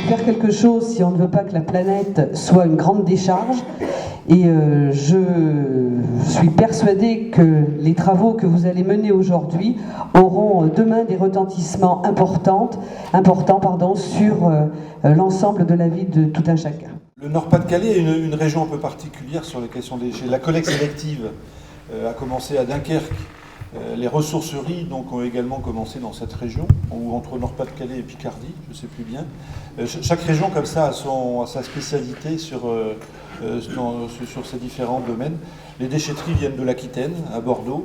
faire quelque chose si on ne veut pas que la planète soit une grande décharge. Et je suis persuadée que les travaux que vous allez mener aujourd'hui auront demain des retentissements importants sur l'ensemble de la vie de tout un chacun. Le Nord-Pas-de-Calais est une région un peu particulière sur les questions des déchets. La collecte sélective a commencé à Dunkerque. Les ressourceries donc, ont également commencé dans cette région, ou entre Nord-Pas-de-Calais et Picardie, je ne sais plus bien. Chaque région comme ça a sa spécialité sur ces différents domaines. Les déchetteries viennent de l'Aquitaine, à Bordeaux,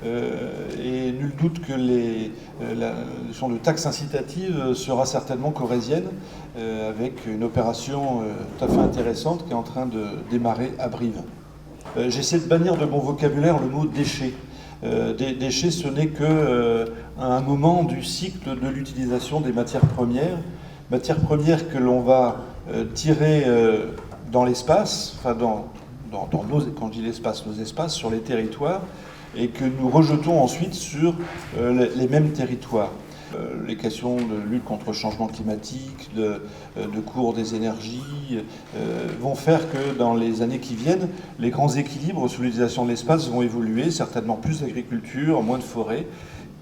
et nul doute que la notion de taxe incitative sera certainement corrézienne, avec une opération tout à fait intéressante qui est en train de démarrer à Brive. J'essaie de bannir de mon vocabulaire le mot déchet. Déchets, ce n'est qu'un moment du cycle de l'utilisation des matières premières que l'on va tirer dans l'espace, enfin quand je dis l'espace, nos espaces, sur les territoires, et que nous rejetons ensuite sur les mêmes territoires. Les questions de lutte contre le changement climatique, de cours des énergies, vont faire que dans les années qui viennent, les grands équilibres sur l'utilisation de l'espace vont évoluer, certainement plus d'agriculture, moins de forêts,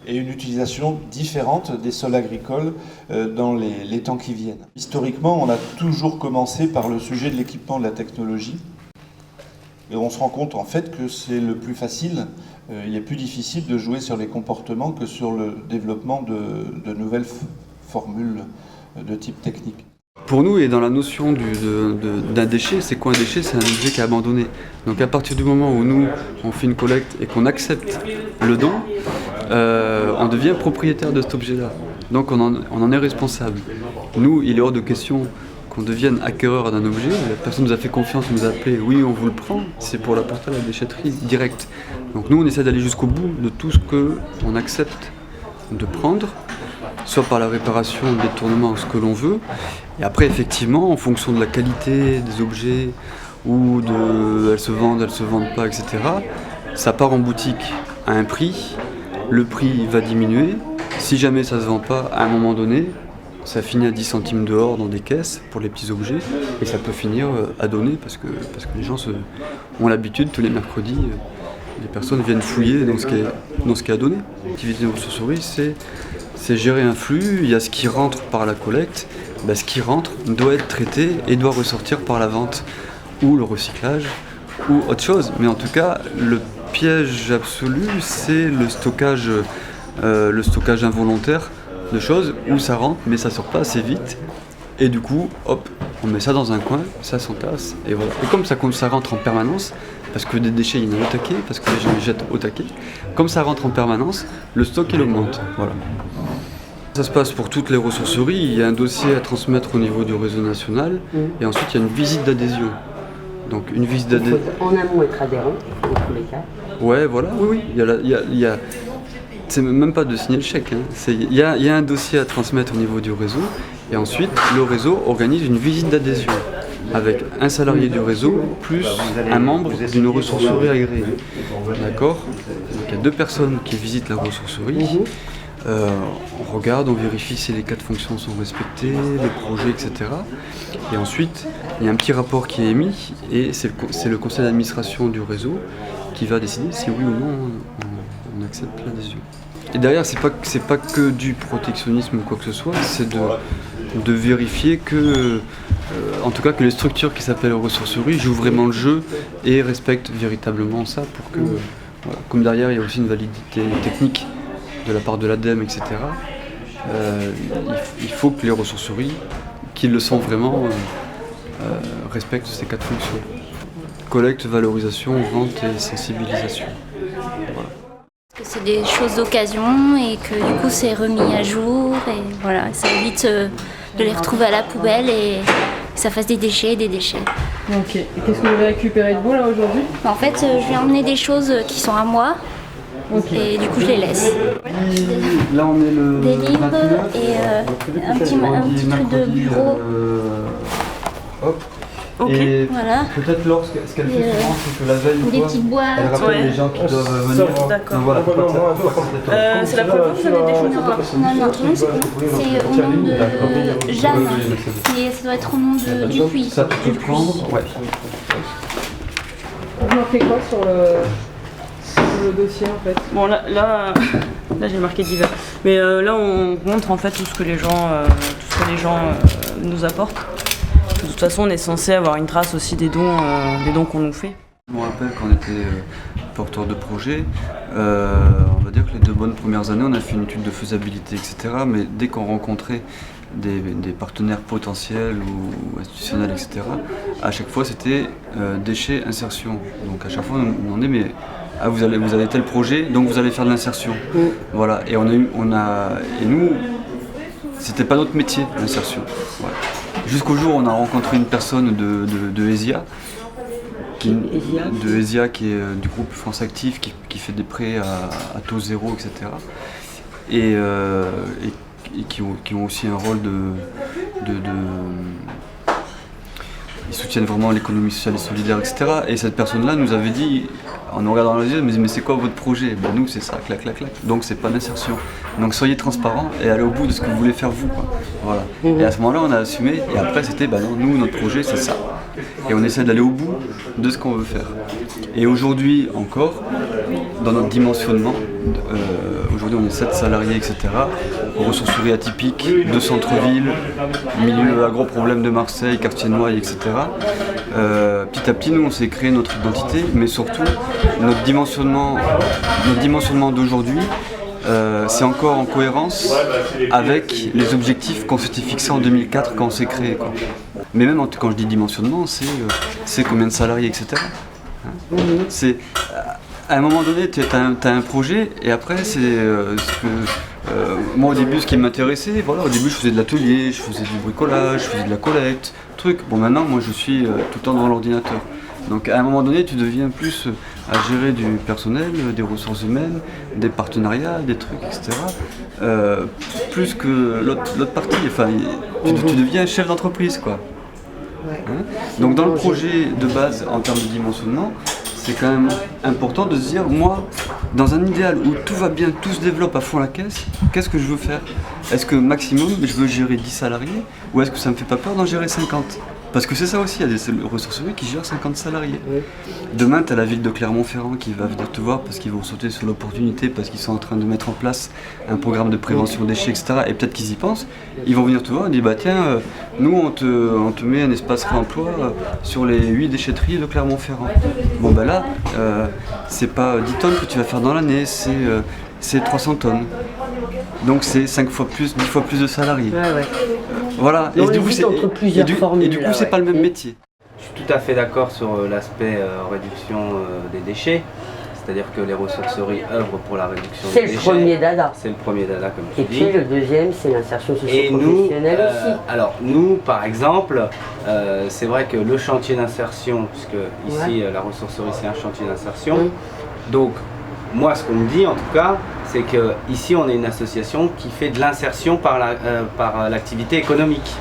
et une utilisation différente des sols agricoles dans les temps qui viennent. Historiquement, on a toujours commencé par le sujet de l'équipement de la technologie, et on se rend compte en fait que c'est le plus facile. Il est plus difficile de jouer sur les comportements que sur le développement de nouvelles formules de type technique. Pour nous, et dans la notion d'un déchet, c'est quoi un déchet? C'est un objet qui est abandonné. Donc à partir du moment où nous, on fait une collecte et qu'on accepte le don, on devient propriétaire de cet objet-là. Donc on en est responsable. Nous, il est hors de question qu'on devienne acquéreur d'un objet. La personne nous a fait confiance, nous a appelé, oui, on vous le prend, c'est pour l'apporter à la déchetterie directe. Donc nous, on essaie d'aller jusqu'au bout de tout ce qu'on accepte de prendre, soit par la réparation, le détournement, ce que l'on veut. Et après, effectivement, en fonction de la qualité des objets, ou elles se vendent pas, etc., ça part en boutique à un prix, le prix va diminuer. Si jamais ça se vend pas, à un moment donné, ça finit à 10 centimes dehors dans des caisses pour les petits objets, et ça peut finir à donner parce que les gens ont l'habitude, tous les mercredis, les personnes viennent fouiller dans ce qui est à donner. L'activité de ressourcerie, c'est gérer un flux, il y a ce qui rentre par la collecte, ce qui rentre doit être traité et doit ressortir par la vente ou le recyclage ou autre chose. Mais en tout cas, le piège absolu, c'est le stockage involontaire de choses où ça rentre mais ça sort pas assez vite, et du coup hop, on met ça dans un coin, ça s'entasse, et voilà. Et comme ça rentre en permanence, parce que des déchets il y en a au taquet, parce que les gens les jettent au taquet, comme ça rentre en permanence, le stock il augmente, voilà. Ça se passe pour toutes les ressourceries, il y a un dossier à transmettre au niveau du réseau national, et ensuite il y a une visite d'adhésion. Donc une visite d'adhésion. En amont être adhérent, dans tous les cas. Ouais, voilà, oui, il y a c'est même pas de signer le chèque, hein. Il y a un dossier à transmettre au niveau du réseau, et ensuite le réseau organise une visite d'adhésion avec un salarié du réseau plus un membre d'une ressourcerie agréée. D'accord? Donc il y a 2 personnes qui visitent la ressourcerie. On regarde, on vérifie si les cas de fonction sont respectés, les projets, etc. Et ensuite, il y a un petit rapport qui est émis, et c'est le conseil d'administration du réseau qui va décider si oui ou non on accepte l'adhésion. Et derrière, c'est pas que du protectionnisme ou quoi que ce soit, c'est de vérifier que, en tout cas, que les structures qui s'appellent ressourceries jouent vraiment le jeu et respectent véritablement ça, pour que, voilà. Comme derrière, il y a aussi une validité technique de la part de l'ADEME, etc. Il faut que les ressourceries, qui le sont vraiment, respectent ces 4 fonctions. Collecte, valorisation, vente et sensibilisation. Voilà. C'est des choses d'occasion et que du coup c'est remis à jour, et voilà, ça évite de les retrouver à la poubelle et que ça fasse des déchets. Ok, et qu'est-ce que vous avez récupéré de beau là aujourd'hui? En fait, je vais emmener des choses qui sont à moi, et du coup je les laisse. Là on est le des livres 29, et un petit truc de bureau. Hop. Ok. Et Voilà. peut-être Laure, ce qu'elle fait souvent, c'est que la veille ou Des quoi, petites boîtes. elle rappelle Ouais. les gens qui doivent venir. D'accord. Donc voilà, faut pas que ça- C'est la première fois que vous avez déjeuné Non, non, non, c'est au nom de Jeanne. Et ça doit être au nom de Dupuis. Ça, tu peux le prendre. Ouais. Vous marquez quoi sur le dossier en fait? Bon là j'ai marqué divers. Mais là on montre en fait tout ce que les gens, nous apportent. De toute façon on est censé avoir une trace aussi des dons qu'on nous fait. Je me rappelle quand on était porteur de projet, on va dire que les 2 bonnes premières années, on a fait une étude de faisabilité, etc. Mais dès qu'on rencontrait des partenaires potentiels ou institutionnels, etc., à chaque fois c'était déchets, insertion. Donc à chaque fois on nous demandait, mais vous avez tel projet, donc vous allez faire de l'insertion. Voilà, et et nous, c'était pas notre métier, l'insertion. Ouais. Jusqu'au jour où on a rencontré une personne de ESIA, qui est du groupe France Active, qui fait des prêts à taux zéro, etc. Et qui ont aussi un rôle ils soutiennent vraiment l'économie sociale et solidaire, etc. Et cette personne-là nous avait dit, en nous regardant dans les yeux, elle me disait, mais c'est quoi votre projet? Ben nous c'est ça, clac, clac, clac. Donc c'est pas l'insertion. Donc soyez transparents et allez au bout de ce que vous voulez faire vous, quoi. Voilà. Et à ce moment-là on a assumé, et après c'était, ben non, nous notre projet c'est ça. Et on essaie d'aller au bout de ce qu'on veut faire. Et aujourd'hui encore, dans notre dimensionnement, aujourd'hui on est 7 salariés, etc. Ressourcerie atypique, de centre-ville, milieu agro-problème de Marseille, quartier Noailles, etc. Petit à petit, nous on s'est créé notre identité, mais surtout notre dimensionnement d'aujourd'hui, c'est encore en cohérence avec les objectifs qu'on s'était fixés en 2004 quand on s'est créé, quoi. Mais même quand je dis dimensionnement, c'est combien de salariés, etc. Hein. C'est à un moment donné, tu as un projet, et après, c'est ce que. Moi, au début, ce qui m'intéressait, voilà, au début, je faisais de l'atelier, je faisais du bricolage, je faisais de la collecte, truc. Bon, maintenant, moi, je suis tout le temps devant l'ordinateur. Donc, à un moment donné, tu deviens plus à gérer du personnel, des ressources humaines, des partenariats, des trucs, etc. Plus que l'autre partie. Enfin, tu deviens chef d'entreprise, quoi. Hein? Donc, dans le projet de base, en termes de dimensionnement, c'est quand même important de se dire, moi, dans un idéal où tout va bien, tout se développe à fond la caisse, qu'est-ce que je veux faire? Est-ce que maximum, je veux gérer 10 salariés, ou est-ce que ça me fait pas peur d'en gérer 50? Parce que c'est ça aussi, il y a des ressourceries qui gèrent 50 salariés. Demain, tu as la ville de Clermont-Ferrand qui va venir te voir parce qu'ils vont sauter sur l'opportunité, parce qu'ils sont en train de mettre en place un programme de prévention déchets, etc. Et peut-être qu'ils y pensent. Ils vont venir te voir et dire, bah tiens, nous on te met un espace réemploi sur les 8 déchetteries de Clermont-Ferrand. Bon ben là, c'est pas 10 tonnes que tu vas faire dans l'année, c'est 300 tonnes. Donc c'est 10 fois plus de salariés. Voilà. Et du coup, c'est pas le même métier. Je suis tout à fait d'accord sur l'aspect réduction des déchets. C'est-à-dire que les ressourceries œuvrent pour la réduction des déchets. C'est le premier dada. C'est le premier dada, comme tu dis. Et puis le deuxième, c'est l'insertion socio-professionnelle aussi. Alors nous, par exemple, c'est vrai que le chantier d'insertion, puisque ici la ressourcerie c'est un chantier d'insertion, donc moi ce qu'on me dit en tout cas, c'est qu'ici on est une association qui fait de l'insertion par l'activité économique.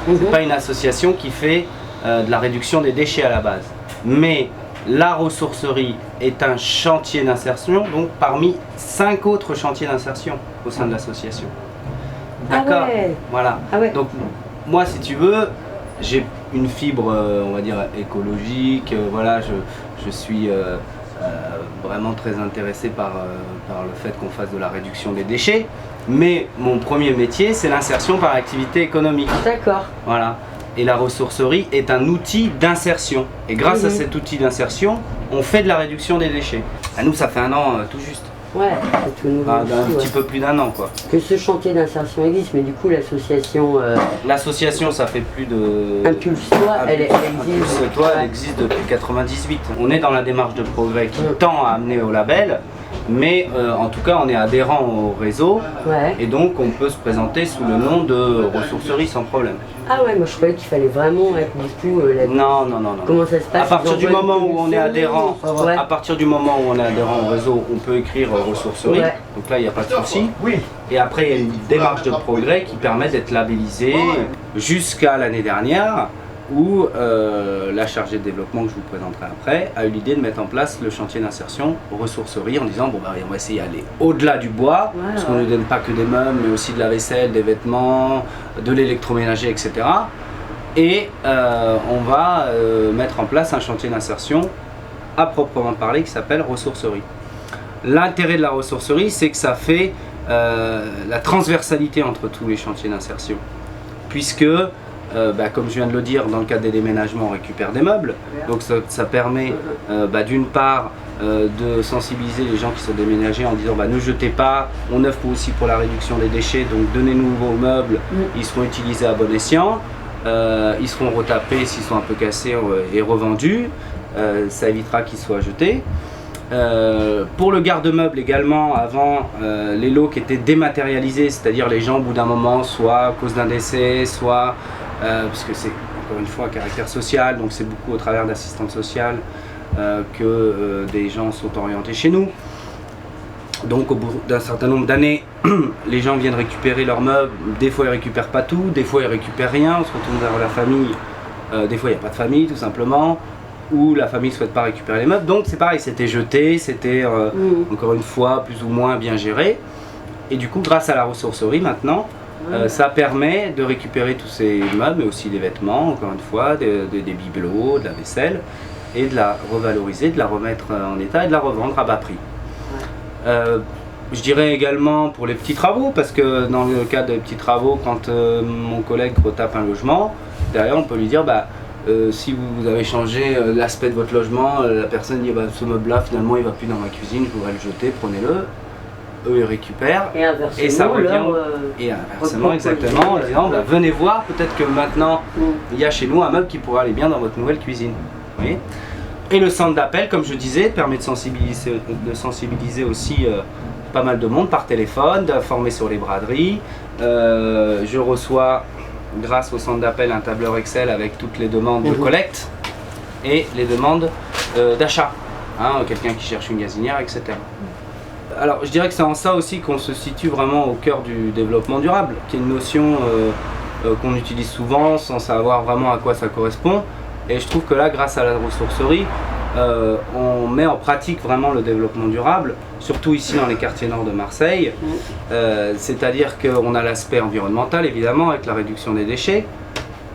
C'est pas une association qui fait de la réduction des déchets à la base. Mais la ressourcerie est un chantier d'insertion, donc parmi 5 autres chantiers d'insertion au sein de l'association. D'accord. Ah ouais. Voilà. Ah ouais. Donc moi, si tu veux, j'ai une fibre, on va dire, écologique. Voilà, je suis vraiment très intéressé par le fait qu'on fasse de la réduction des déchets. Mais mon premier métier, c'est l'insertion par l'activité économique. D'accord. Voilà. Et la ressourcerie est un outil d'insertion. Et grâce à cet outil d'insertion, on fait de la réduction des déchets. À nous, ça fait 1 an tout juste. Ouais, c'est tout nouveau. Un petit peu plus d'1 an, quoi. Que ce chantier d'insertion existe, mais du coup, l'association. L'association, ça fait plus de. Impulse-toi, elle existe. Impulse-toi, elle existe depuis 98. On est dans la démarche de progrès qui tend à amener au label. Mais en tout cas, on est adhérent au réseau et donc on peut se présenter sous le nom de ressourcerie sans problème. Ah ouais, moi je croyais qu'il fallait vraiment être du coup Non. Comment ça se passe? À partir du moment où on est adhérent, à partir du moment où on est adhérent au réseau, on peut écrire ressourcerie. Donc là, il n'y a pas de souci. Et après, il y a une démarche de progrès qui permet d'être labellisé. Jusqu'à l'année dernière, où la chargée de développement que je vous présenterai après a eu l'idée de mettre en place le chantier d'insertion ressourcerie en disant bon bah on va essayer d'aller au-delà du bois, parce qu'on ne nous donne pas que des meubles mais aussi de la vaisselle, des vêtements, de l'électroménager, etc. Et on va mettre en place un chantier d'insertion à proprement parler qui s'appelle ressourcerie. L'intérêt de la ressourcerie, c'est que ça fait la transversalité entre tous les chantiers d'insertion, puisque comme je viens de le dire, dans le cadre des déménagements, on récupère des meubles, donc ça permet d'une part de sensibiliser les gens qui sont déménagés en disant ne jetez pas, on œuvre aussi pour la réduction des déchets, donc donnez-nous vos meubles, ils seront utilisés à bon escient, ils seront retapés s'ils sont un peu cassés et revendus, ça évitera qu'ils soient jetés. Pour le garde-meuble également, avant les lots qui étaient dématérialisés, c'est-à-dire les gens au bout d'un moment, soit à cause d'un décès, soit parce que c'est encore une fois à caractère social, donc c'est beaucoup au travers d'assistantes sociales que des gens sont orientés chez nous. Donc au bout d'un certain nombre d'années, les gens viennent récupérer leurs meubles, des fois ils récupèrent pas tout, des fois ils récupèrent rien, on se retourne vers la famille, des fois il n'y a pas de famille tout simplement, ou la famille ne souhaite pas récupérer les meubles, donc c'est pareil, c'était jeté, c'était encore une fois plus ou moins bien géré, et du coup grâce à la ressourcerie maintenant, ça permet de récupérer tous ces meubles, mais aussi des vêtements, encore une fois, des bibelots, de la vaisselle, et de la revaloriser, de la remettre en état et de la revendre à bas prix. Je dirais également pour les petits travaux, parce que dans le cas des petits travaux, quand mon collègue retape un logement, derrière on peut lui dire si vous avez changé l'aspect de votre logement, la personne dit ce meuble là finalement il va plus dans ma cuisine, je voudrais le jeter, prenez-le. Eux ils récupèrent et ça revient et inversement exactement en disant venez voir, peut-être que maintenant il y a chez nous un meuble qui pourrait aller bien dans votre nouvelle cuisine. Vous voyez. Et le centre d'appel, comme je disais, permet de sensibiliser aussi pas mal de monde par téléphone, d'informer sur les braderies. Je reçois grâce au centre d'appel un tableur Excel avec toutes les demandes de collecte et les demandes d'achat, quelqu'un qui cherche une gazinière, etc. Alors je dirais que c'est en ça aussi qu'on se situe vraiment au cœur du développement durable, qui est une notion qu'on utilise souvent sans savoir vraiment à quoi ça correspond, et je trouve que là grâce à la ressourcerie on met en pratique vraiment le développement durable, surtout ici dans les quartiers nord de Marseille, c'est-à-dire qu'on a l'aspect environnemental évidemment avec la réduction des déchets,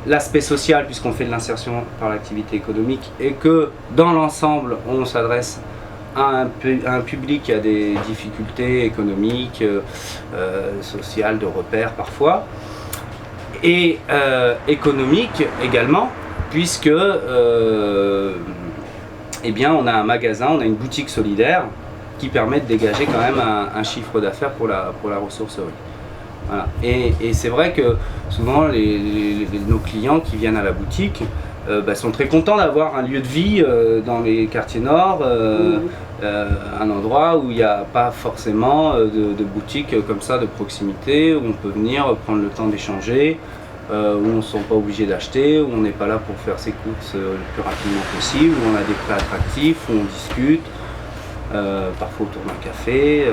l'aspect social puisqu'on fait de l'insertion par l'activité économique et que dans l'ensemble on s'adresse à un public qui a des difficultés économiques, sociales, de repères parfois, et économiques également, puisque on a un magasin, on a une boutique solidaire qui permet de dégager quand même un chiffre d'affaires pour la ressourcerie. Voilà. Et c'est vrai que souvent nos clients qui viennent à la boutique sont très contents d'avoir un lieu de vie dans les quartiers nord, un endroit où il n'y a pas forcément de boutique comme ça de proximité, où on peut venir prendre le temps d'échanger, où on ne se sent pas obligé d'acheter, où on n'est pas là pour faire ses courses le plus rapidement possible, où on a des prix attractifs, où on discute, parfois autour d'un café.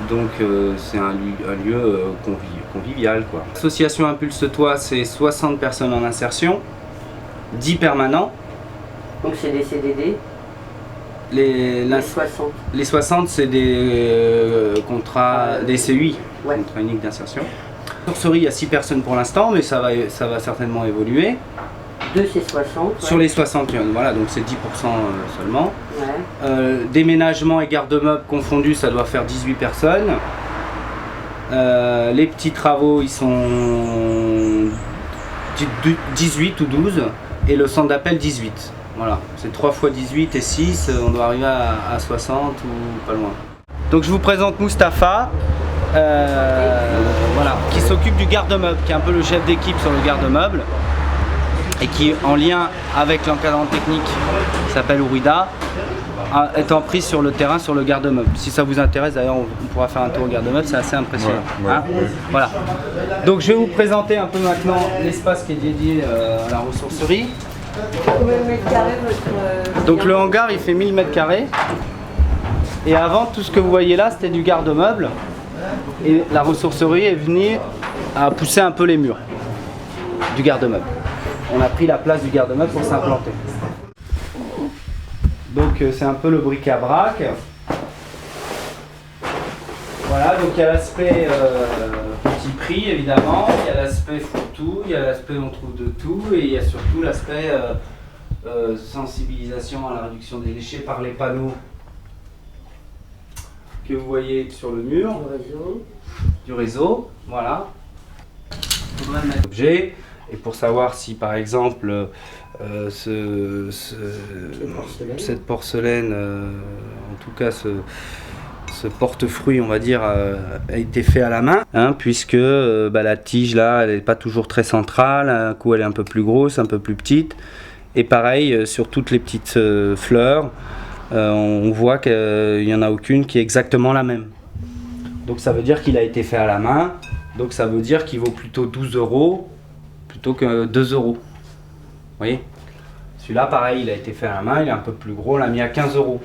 Donc c'est un lieu convivial, quoi. L'association Impulse-toi, c'est 60 personnes en insertion, 10 permanents. Donc c'est des CDD. Les 60. Les 60, c'est des contrats, des CUI, contrats uniques d'insertion. Ressourcerie, il y a 6 personnes pour l'instant, mais ça va certainement évoluer. De ces 60. Sur les 60, voilà, donc c'est 10% seulement. Déménagement et garde-meubles confondus, ça doit faire 18 personnes. Les petits travaux, ils sont 18 ou 12. Et le centre d'appel 18. Voilà, c'est 3 fois 18 et 6, on doit arriver à 60 ou pas loin. Donc je vous présente Mustapha, qui s'occupe du garde-meuble, qui est un peu le chef d'équipe sur le garde-meuble et qui est en lien avec l'encadrant technique qui s'appelle Ourida, étant pris sur le terrain sur le garde-meuble. Si ça vous intéresse, d'ailleurs on pourra faire un tour au garde-meuble, c'est assez impressionnant. Voilà. Donc je vais vous présenter un peu maintenant l'espace qui est dédié à la ressourcerie. Combien de mètres carrés votre... Donc le hangar il fait 1000 mètres carrés. Et avant, tout ce que vous voyez là, c'était du garde-meuble. Et la ressourcerie est venue à pousser un peu les murs du garde-meuble. on a pris la place du garde-meuble pour s'implanter. Donc c'est un peu le bric-à-brac. Voilà, donc il y a l'aspect petit prix évidemment, il y a l'aspect fourre-tout, il y a l'aspect on trouve de tout et il y a surtout l'aspect sensibilisation à la réduction des déchets par les panneaux que vous voyez sur le mur du réseau. Voilà. Il faudrait mettre l'objet et pour savoir si par exemple cette porcelaine, en tout cas ce porte-fruit on va dire a été fait à la main puisque la tige là elle n'est pas toujours très centrale, un coup elle est un peu plus grosse, un peu plus petite et pareil sur toutes les petites fleurs on voit qu'il n'y en a aucune qui est exactement la même, donc ça veut dire qu'il a été fait à la main, donc ça veut dire qu'il vaut plutôt 12 € plutôt que 2 €. Vous voyez, celui-là pareil il a été fait à la main, il est un peu plus gros, on l'a mis à 15 €.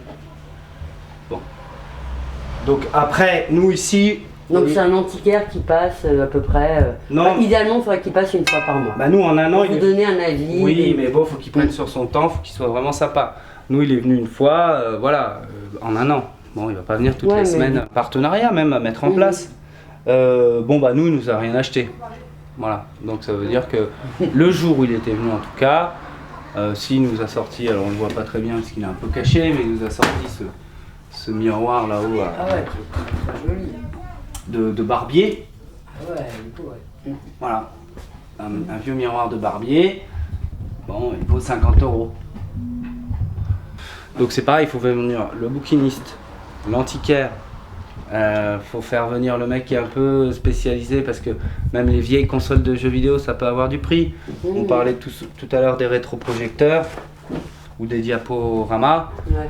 Bon. Donc après, nous ici... Donc c'est un antiquaire qui passe à peu près... Non. Idéalement, il faudrait qu'il passe une fois par mois. Bah nous en un an... Pour vous donner un avis. Oui, mais bon, faut qu'il prenne sur son temps, faut qu'il soit vraiment sympa. Nous, il est venu une fois, en un an. Bon, il va pas venir toutes les semaines. Partenariat même à mettre en place. Nous, il nous a rien acheté. Voilà, donc ça veut dire que le jour où il était venu en tout cas, s'il nous a sorti, alors on le voit pas très bien parce qu'il est un peu caché, mais il nous a sorti ce miroir là-haut de barbier. Ah ouais, du coup, ouais. Voilà, un vieux miroir de barbier, bon, il vaut 50 €. Donc c'est pareil, il faut venir le bouquiniste, l'antiquaire, faut faire venir le mec qui est un peu spécialisé parce que même les vieilles consoles de jeux vidéo ça peut avoir du prix. On parlait tout à l'heure des rétroprojecteurs ou des diaporamas. Ouais.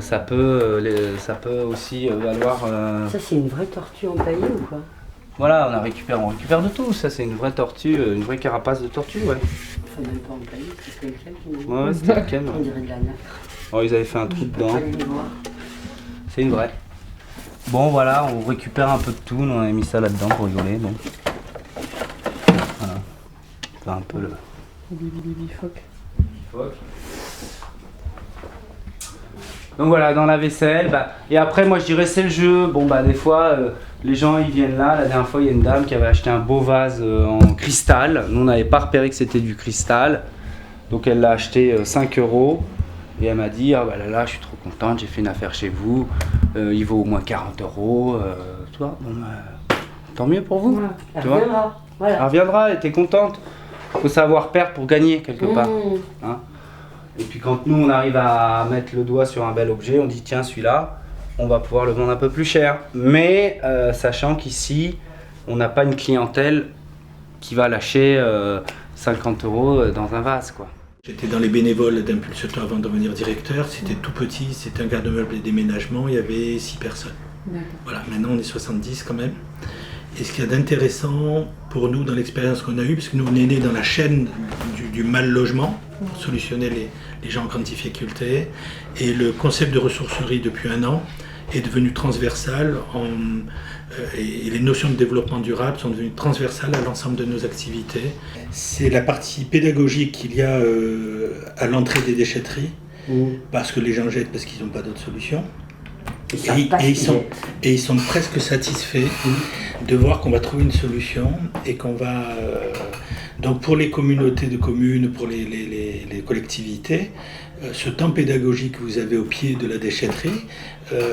Ça peut aussi valoir... Ça c'est une vraie tortue empaillée ou quoi? Voilà, on récupère de tout. Ça c'est une vraie tortue, une vraie carapace de tortue, ouais. Enfin même pas empaillée, c'était lequel qui Ouais, c'était lequel, ouais. On dirait de la nacre. Oh, ils avaient fait un trou dedans. Allez le voir. C'est une vraie. Bon voilà, on récupère un peu de tout, nous on a mis ça là-dedans pour rigoler. Bon. Voilà. C'est un peu le... Bifoc. Donc voilà, dans la vaisselle, et après moi je dirais c'est le jeu. Bon des fois les gens ils viennent là, la dernière fois il y a une dame qui avait acheté un beau vase en cristal. Nous on n'avait pas repéré que c'était du cristal. Donc elle l'a acheté 5 € et elle m'a dit ah là je suis trop contente, j'ai fait une affaire chez vous, il vaut au moins 40 €, tu vois, tant mieux pour vous. Voilà. Elle tu vois. reviendra. Voilà. Elle reviendra, elle était contente. Faut savoir perdre pour gagner quelque part. Hein. Et puis quand nous on arrive à mettre le doigt sur un bel objet, on dit tiens celui-là, on va pouvoir le vendre un peu plus cher. Mais sachant qu'ici, on n'a pas une clientèle qui va lâcher 50 € dans un vase, quoi. J'étais dans les bénévoles d'Impulsator avant de devenir directeur. C'était tout petit, c'était un garde-meuble et déménagement, il y avait 6 personnes. Voilà, maintenant on est 70 quand même. Et ce qu'il y a d'intéressant pour nous dans l'expérience qu'on a eue, parce que nous on est nés dans la chaîne du mal logement, pour solutionner les gens en grande difficulté, et le concept de ressourcerie depuis un an est devenu transversal, et les notions de développement durable sont devenues transversales à l'ensemble de nos activités. C'est la partie pédagogique qu'il y a à l'entrée des déchetteries, parce que les gens jettent parce qu'ils n'ont pas d'autre solution. Et ils sont presque satisfaits de voir qu'on va trouver une solution et qu'on va... donc pour les communautés de communes, pour les collectivités, ce temps pédagogique que vous avez au pied de la déchetterie,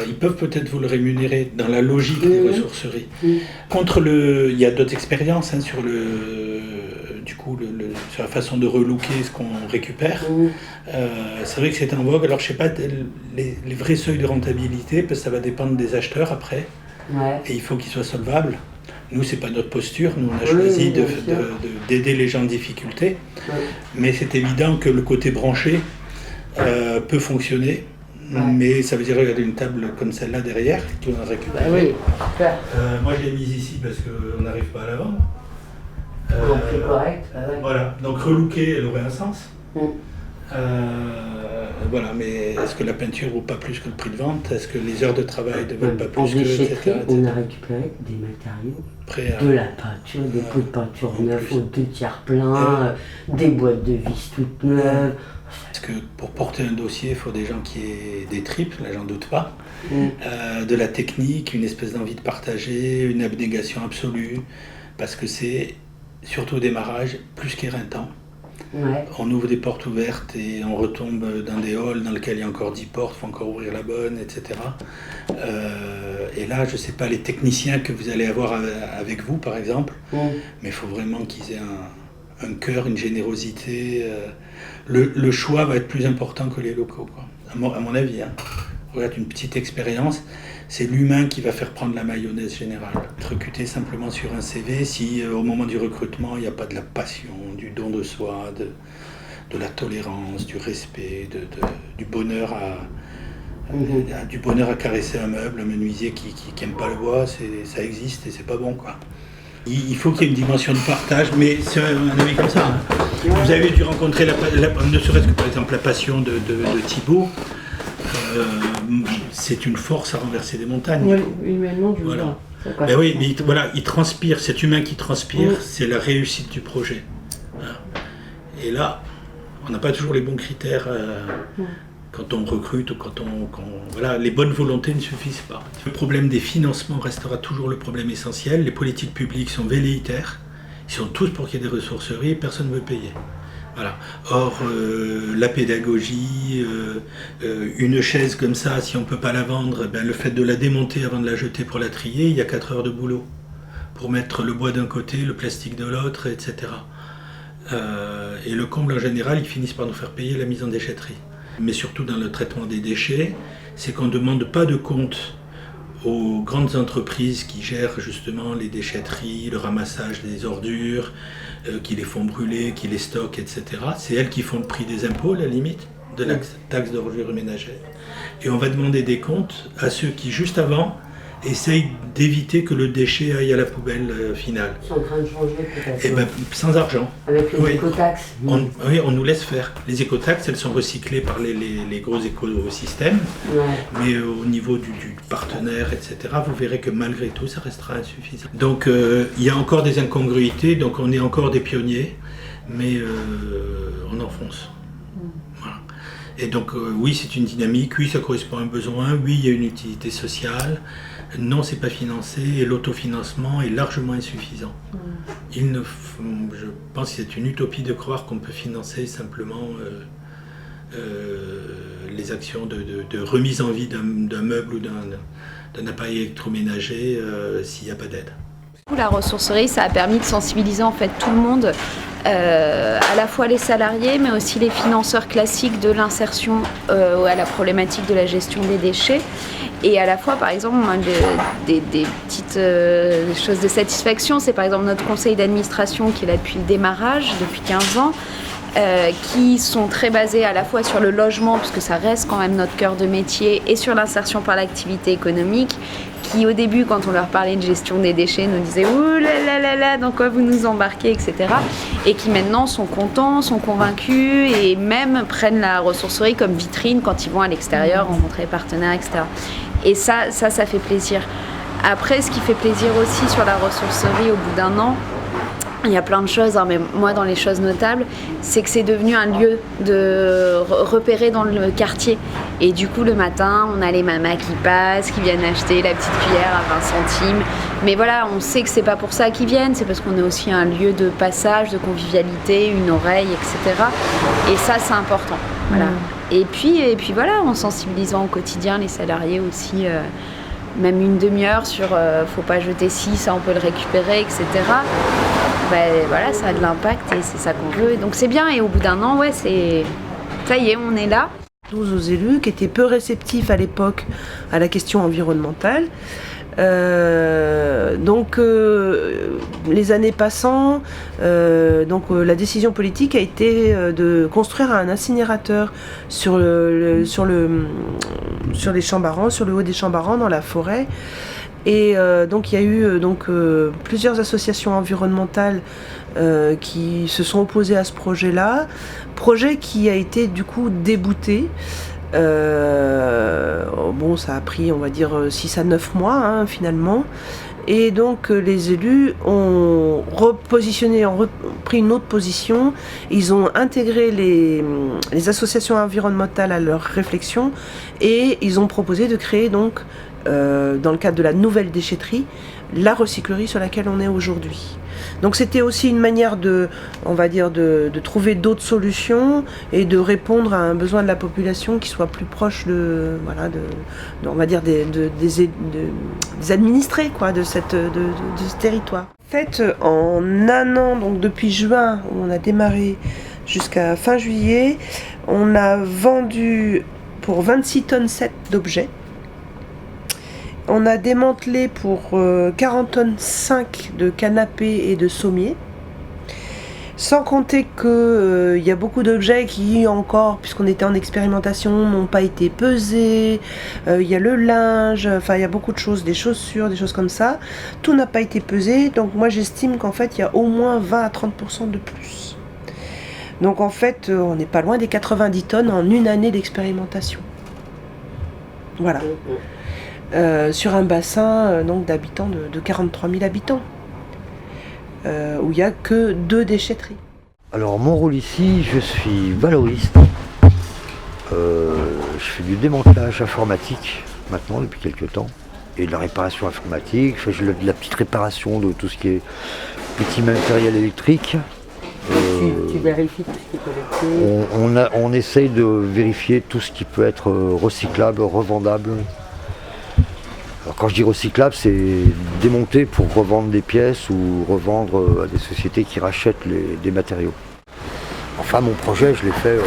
ils peuvent peut-être vous le rémunérer dans la logique des ressourceries. Il y a d'autres expériences sur sur la façon de relooker ce qu'on récupère. C'est vrai que c'est en vogue. Alors je sais pas les vrais seuils de rentabilité, parce que ça va dépendre des acheteurs après. Ouais. Et il faut qu'ils soient solvables. Nous, c'est pas notre posture. Nous, on a choisi d'aider les gens en difficulté. Ouais. Mais c'est évident que le côté branché peut fonctionner. Ouais. Mais ça veut dire regarder une table comme celle-là derrière qu'on a récupérée. Oui, super. Moi, je l'ai mise ici parce qu'on n'arrive pas à la vendre. Donc c'est correct. Voilà. Donc relooker, elle aurait un sens. Voilà, mais est-ce que la peinture vaut pas plus que le prix de vente? Est-ce que les heures de travail ne valent pas En plus que déchetterie, etc. on a récupéré des matériaux, Prêt à- de la peinture, des pots de peinture en neufs plus. aux 2/3 pleins, des boîtes de vis toutes neuves. Parce que pour porter un dossier, il faut des gens qui aient des tripes, là j'en doute pas, de la technique, une espèce d'envie de partager, une abnégation absolue, parce que c'est, surtout au démarrage, plus qu'éreintant. Ouais. On ouvre des portes ouvertes et on retombe dans des halls dans lesquels il y a encore 10 portes, il faut encore ouvrir la bonne, etc. Et là, je ne sais pas, les techniciens que vous allez avoir avec vous, par exemple, mais il faut vraiment qu'ils aient un cœur, une générosité. Le choix va être plus important que les locaux, quoi. À mon avis. Hein. Regarde, une petite expérience, c'est l'humain qui va faire prendre la mayonnaise générale. Recruter simplement sur un CV, si au moment du recrutement, il n'y a pas de la passion, du don de soi, de la tolérance, du respect, du bonheur du bonheur à caresser un meuble, un menuisier qui n'aime pas le bois, ça existe et c'est pas bon, quoi. Il faut qu'il y ait une dimension de partage, mais c'est un avis comme ça. Hein. Vous avez dû rencontrer, ne serait-ce que par exemple la passion de Thibaut, c'est une force à renverser des montagnes. Oui, humainement, du Voilà. coup. Ben oui, mais voilà, il transpire, cet humain qui transpire, c'est la réussite du projet. Voilà. Et là, on n'a pas toujours les bons critères quand on recrute ou voilà, les bonnes volontés ne suffisent pas. Le problème des financements restera toujours le problème essentiel. Les politiques publiques sont velléitaires, ils sont tous pour qu'il y ait des ressourceries et personne ne veut payer. Voilà. Or, la pédagogie, une chaise comme ça, si on ne peut pas la vendre, ben, le fait de la démonter avant de la jeter pour la trier, il y a 4 heures de boulot pour mettre le bois d'un côté, le plastique de l'autre, etc. Et le comble en général, ils finissent par nous faire payer la mise en déchetterie. Mais surtout dans le traitement des déchets, c'est qu'on ne demande pas de compte aux grandes entreprises qui gèrent justement les déchetteries, le ramassage des ordures, qui les font brûler, qui les stockent, etc. C'est elles qui font le prix des impôts, à la limite, de la taxe d'ordures ménagères. Et on va demander des comptes à ceux qui, juste avant, essayent d'éviter que le déchet aille à la poubelle finale. C'est en train de changer peut-être. Et ben, sans argent. Avec les écotaxes. Oui, on nous laisse faire. Les écotaxes, elles sont recyclées par les gros écosystèmes, mais au niveau du partenaire, etc., vous verrez que malgré tout, ça restera insuffisant. Donc, il y a encore des incongruités, donc on est encore des pionniers, mais on enfonce. Voilà. Et donc, oui, c'est une dynamique, oui, ça correspond à un besoin, oui, il y a une utilité sociale. Non, c'est pas financé et l'autofinancement est largement insuffisant. Je pense que c'est une utopie de croire qu'on peut financer simplement les actions de remise en vie d'un meuble ou d'un appareil électroménager s'il n'y a pas d'aide. La ressourcerie, ça a permis de sensibiliser en fait tout le monde, à la fois les salariés, mais aussi les financeurs classiques de l'insertion à la problématique de la gestion des déchets. Et à la fois, par exemple, des petites choses de satisfaction, c'est par exemple notre conseil d'administration qui est là depuis le démarrage, depuis 15 ans, qui sont très basés à la fois sur le logement, puisque ça reste quand même notre cœur de métier, et sur l'insertion par l'activité économique, qui au début, quand on leur parlait de gestion des déchets, nous disaient « Ouh là là là là, dans quoi vous nous embarquez ?» etc. Et qui maintenant sont contents, sont convaincus et même prennent la ressourcerie comme vitrine quand ils vont à l'extérieur rencontrer les partenaires, etc. Et ça fait plaisir. Après, ce qui fait plaisir aussi sur la ressourcerie au bout d'un an, il y a plein de choses, hein, mais moi dans les choses notables, c'est que c'est devenu un lieu de repérer dans le quartier. Et du coup le matin, on a les mamas qui passent, qui viennent acheter la petite cuillère à 20 centimes. Mais voilà, on sait que c'est pas pour ça qu'ils viennent, c'est parce qu'on est aussi un lieu de passage, de convivialité, une oreille, etc. Et ça c'est important. Voilà. Et puis voilà, en sensibilisant au quotidien les salariés aussi. Même une demi-heure sur faut pas jeter ci, ça on peut le récupérer, etc. Ben, voilà, ça a de l'impact et c'est ça qu'on veut. Donc c'est bien et au bout d'un an, ouais, ça y est, on est là. 12 aux élus qui étaient peu réceptifs à l'époque à la question environnementale. Les années passant, la décision politique a été de construire un incinérateur sur les Chambarans, sur le haut des Chambarans, dans la forêt. Et donc il y a eu plusieurs associations environnementales qui se sont opposées à ce projet-là. Projet qui a été du coup débouté. Bon, ça a pris, on va dire, 6 à 9 mois hein, finalement. Et donc les élus ont repositionné, ont pris une autre position. Ils ont intégré les associations environnementales à leur réflexion et ils ont proposé de créer donc, dans le cadre de la nouvelle déchetterie, la recyclerie sur laquelle on est aujourd'hui. Donc c'était aussi une manière de, on va dire, de trouver d'autres solutions et de répondre à un besoin de la population qui soit plus proche de, voilà, on va dire des administrés quoi, de ce territoire. En fait, en un an, donc depuis juin, où on a démarré jusqu'à fin juillet, on a vendu pour 26 tonnes 7 d'objets. On a démantelé pour 40 tonnes 5 de canapés et de sommiers. Sans compter qu'il y a beaucoup d'objets qui encore, puisqu'on était en expérimentation, n'ont pas été pesés. Il y a le linge, enfin il y a beaucoup de choses, des chaussures, des choses comme ça. Tout n'a pas été pesé, donc moi j'estime qu'en fait il y a au moins 20 à 30% de plus. Donc en fait on n'est pas loin des 90 tonnes en une année d'expérimentation. Voilà. Sur un bassin donc, d'habitants de 43 000 habitants, où il n'y a que 2 déchetteries. Alors mon rôle ici, je suis valoriste. Je fais du démantelage informatique maintenant depuis quelques temps et de la réparation informatique. Je fais de la petite réparation de tout ce qui est petit matériel électrique. Tu vérifies tout ce qui est collecté. On essaye de vérifier tout ce qui peut être recyclable, revendable. Alors quand je dis recyclable, c'est démonter pour revendre des pièces ou revendre à des sociétés qui rachètent des matériaux. Enfin mon projet, je l'ai fait,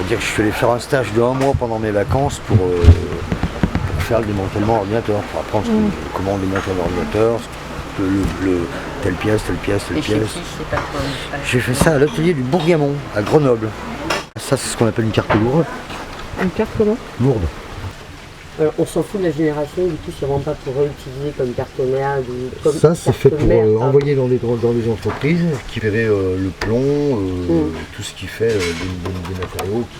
je suis allé faire un stage de 1 mois pendant mes vacances pour faire le démantèlement ordinateur, pour apprendre comment on démonte un ordinateur, telle pièce. J'ai fait ça à l'atelier du Bourgamont, à Grenoble. Ça c'est ce qu'on appelle une carte lourde. Une carte comment ? Lourde. On s'en fout de la génération, du coup c'est vraiment pas pour réutiliser comme carte mère. Ça c'est fait pour envoyer dans des entreprises qui verraient le plomb, tout ce qui fait des matériaux qui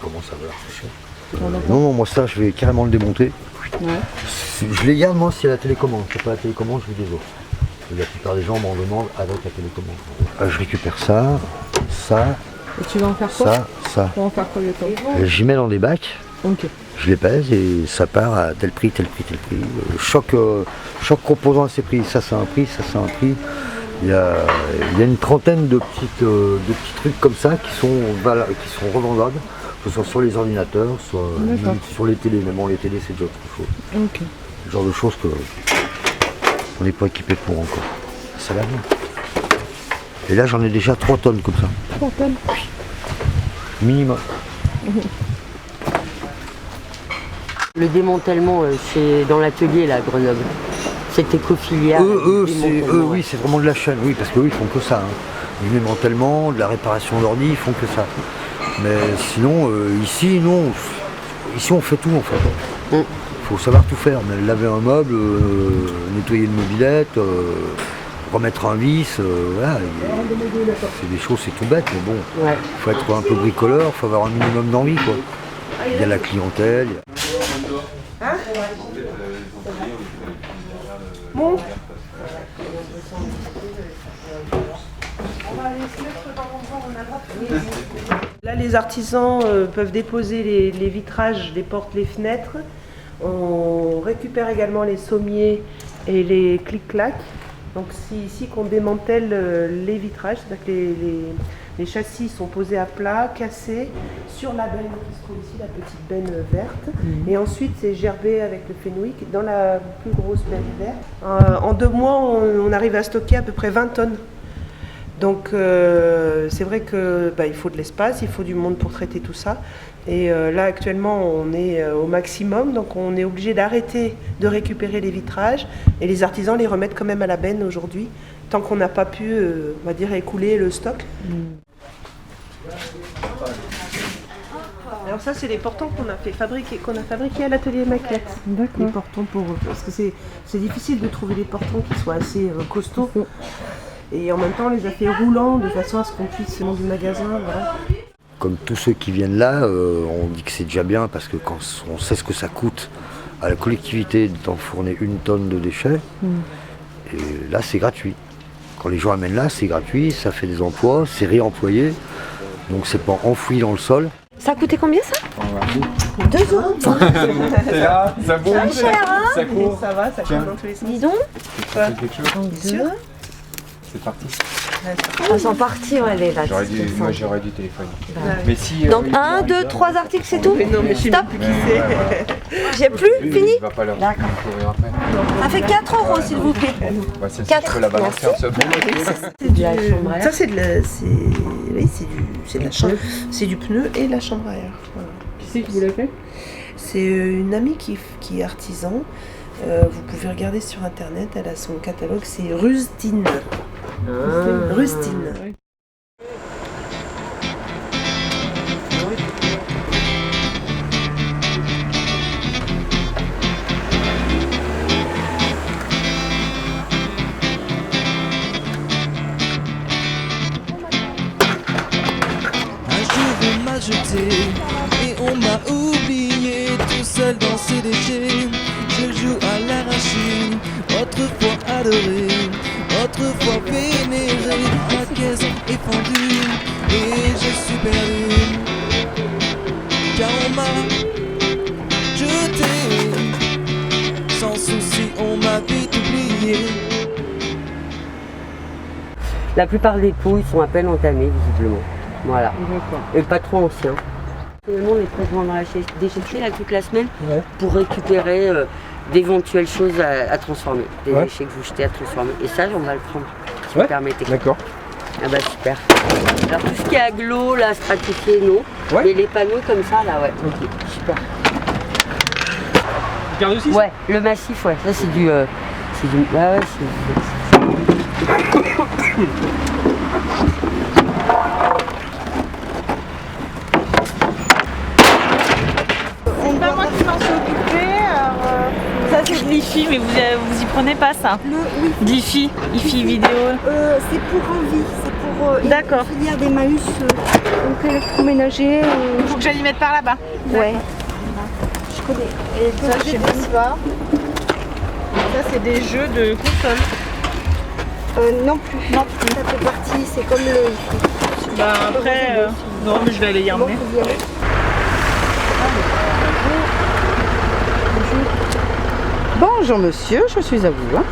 commencent à valoir très cher. Non, moi ça je vais carrément le démonter. Ouais. Je les garde moi c'est la télécommande, c'est pas la télécommande, je les dévote. La plupart des gens m'en demandent avec la télécommande. Je récupère ça. Et tu vas en faire quoi ? Ça. Tu vas en faire quoi de temps ? J'y mets dans des bacs. Ok. Je les pèse et ça part à tel prix. Chaque composant a ses prix. Ça c'est un prix, ça c'est un prix. Il y a une trentaine de petits trucs comme ça qui sont revendables, que ce soit sur les ordinateurs, soit même sur les télés. Mais bon, les télés c'est déjà autre chose. Ok. Le genre de choses que on n'est pas équipé pour encore. Ça va bien. Et là j'en ai déjà 3 tonnes comme ça. 3 tonnes ? Oui. Minimum. Le démantèlement, c'est dans l'atelier là, à Grenoble. C'est éco-filière. Oui, c'est vraiment de la chaîne, oui, parce qu'eux ils font que ça. Du démantèlement, de la réparation d'ordi, ils font que ça. Mais sinon, ici, non. Ici on fait tout en fait. Il faut savoir tout faire. Laver un meuble, nettoyer une mobilette, remettre un vis, voilà. C'est des choses, c'est tout bête, mais bon. Il faut être un peu bricoleur, il faut avoir un minimum d'envie quoi. Il y a la clientèle. Bon. Là, les artisans peuvent déposer les vitrages, les portes, les fenêtres. On récupère également les sommiers et les clic-clac. Donc c'est ici qu'on démantèle les vitrages, c'est-à-dire que les châssis sont posés à plat, cassés, sur la benne qui se trouve ici, la petite benne verte. Et ensuite c'est gerbé avec le fenouil dans la plus grosse benne verte. En 2 mois, on arrive à stocker à peu près 20 tonnes. Donc c'est vrai qu'il faut de l'espace, il faut du monde pour traiter tout ça. Et là actuellement on est au maximum, donc on est obligé d'arrêter de récupérer les vitrages et les artisans les remettent quand même à la benne aujourd'hui, tant qu'on n'a pas pu on va dire écouler le stock. Alors ça, c'est les portants qu'on a fabriqués à l'atelier maquette. D'accord. Les portants pour eux. Parce que c'est difficile de trouver des portants qui soient assez costauds. Et en même temps, on les a fait roulants de façon à ce qu'on puisse se du magasin. Voilà. Comme tous ceux qui viennent là, on dit que c'est déjà bien parce que quand on sait ce que ça coûte à la collectivité d'enfourner 1 tonne de déchets, et là c'est gratuit. Quand les gens amènent là, c'est gratuit, ça fait des emplois, c'est réemployé, donc c'est pas enfoui dans le sol. Ça a coûté combien ça 2 euros. C'est là, ça bouge, Pas cher, hein? ça court. Ça va, ça court dans tous les sens. Dis donc. Ça fait quelque chose. Sûr. C'est parti. Ils sont partis, ouais, les là. Moi j'aurais dû téléphoner. Bah. Mais si, Donc 1, 2, 3 articles, c'est tout? Mais non, mais je sais Stop. même plus qui c'est. J'ai plus, fini? Il va pas leur courir après. Ça fait 4 euros, s'il vous plaît. Bah, si 4. je peux la balancer en seconde. Ça c'est de la chambre. C'est du pneu et la chambre à air. Voilà. Qui c'est qui vous l'a fait? C'est une amie qui est artisan. Vous pouvez regarder sur internet, elle a son catalogue, c'est Rustine. Rustine. Un jour on m'a jeté et on m'a oublié tout seul dans ces déchets. Je joue à l'arraché, autrefois adoré, autrefois vénéré. Ma caisse est fendue et je suis perdu, car on m'a jeté. Sans souci, on m'a vite oublié. La plupart des pots, ils sont à peine entamés, visiblement. Voilà. Et pas trop anciens. Finalement, on est présent dans la déchetterie là, toute la semaine pour récupérer d'éventuelles choses à transformer, des déchets que vous jetez à transformer. Et ça, on va le prendre, si vous permettez. D'accord. Ah bah super. Alors tout ce qui est aglo, là, stratifié, non. Et les panneaux comme ça, là, ouais. Ok, super. Tu gardes aussi? Ouais, le massif, ouais. Ça, c'est du... ouais, c'est... C'est pas moi qui m'en suis occupée. Ça c'est de l'IFI, mais vous y prenez pas ça? Oui. D'IFI, IFI vidéo. C'est pour Envie, c'est pour D'accord. la filière d'Emmaüs, donc électroménager. Faut que j'aille y mettre par là-bas. Ouais. Je connais. Et Ça, je sais pas. Ça c'est des jeux de console. Non plus. Non plus. Ça fait partie, c'est comme le IFI. Bah après, non mais je vais aller y emmener. Bonjour monsieur, je suis à vous. Hein.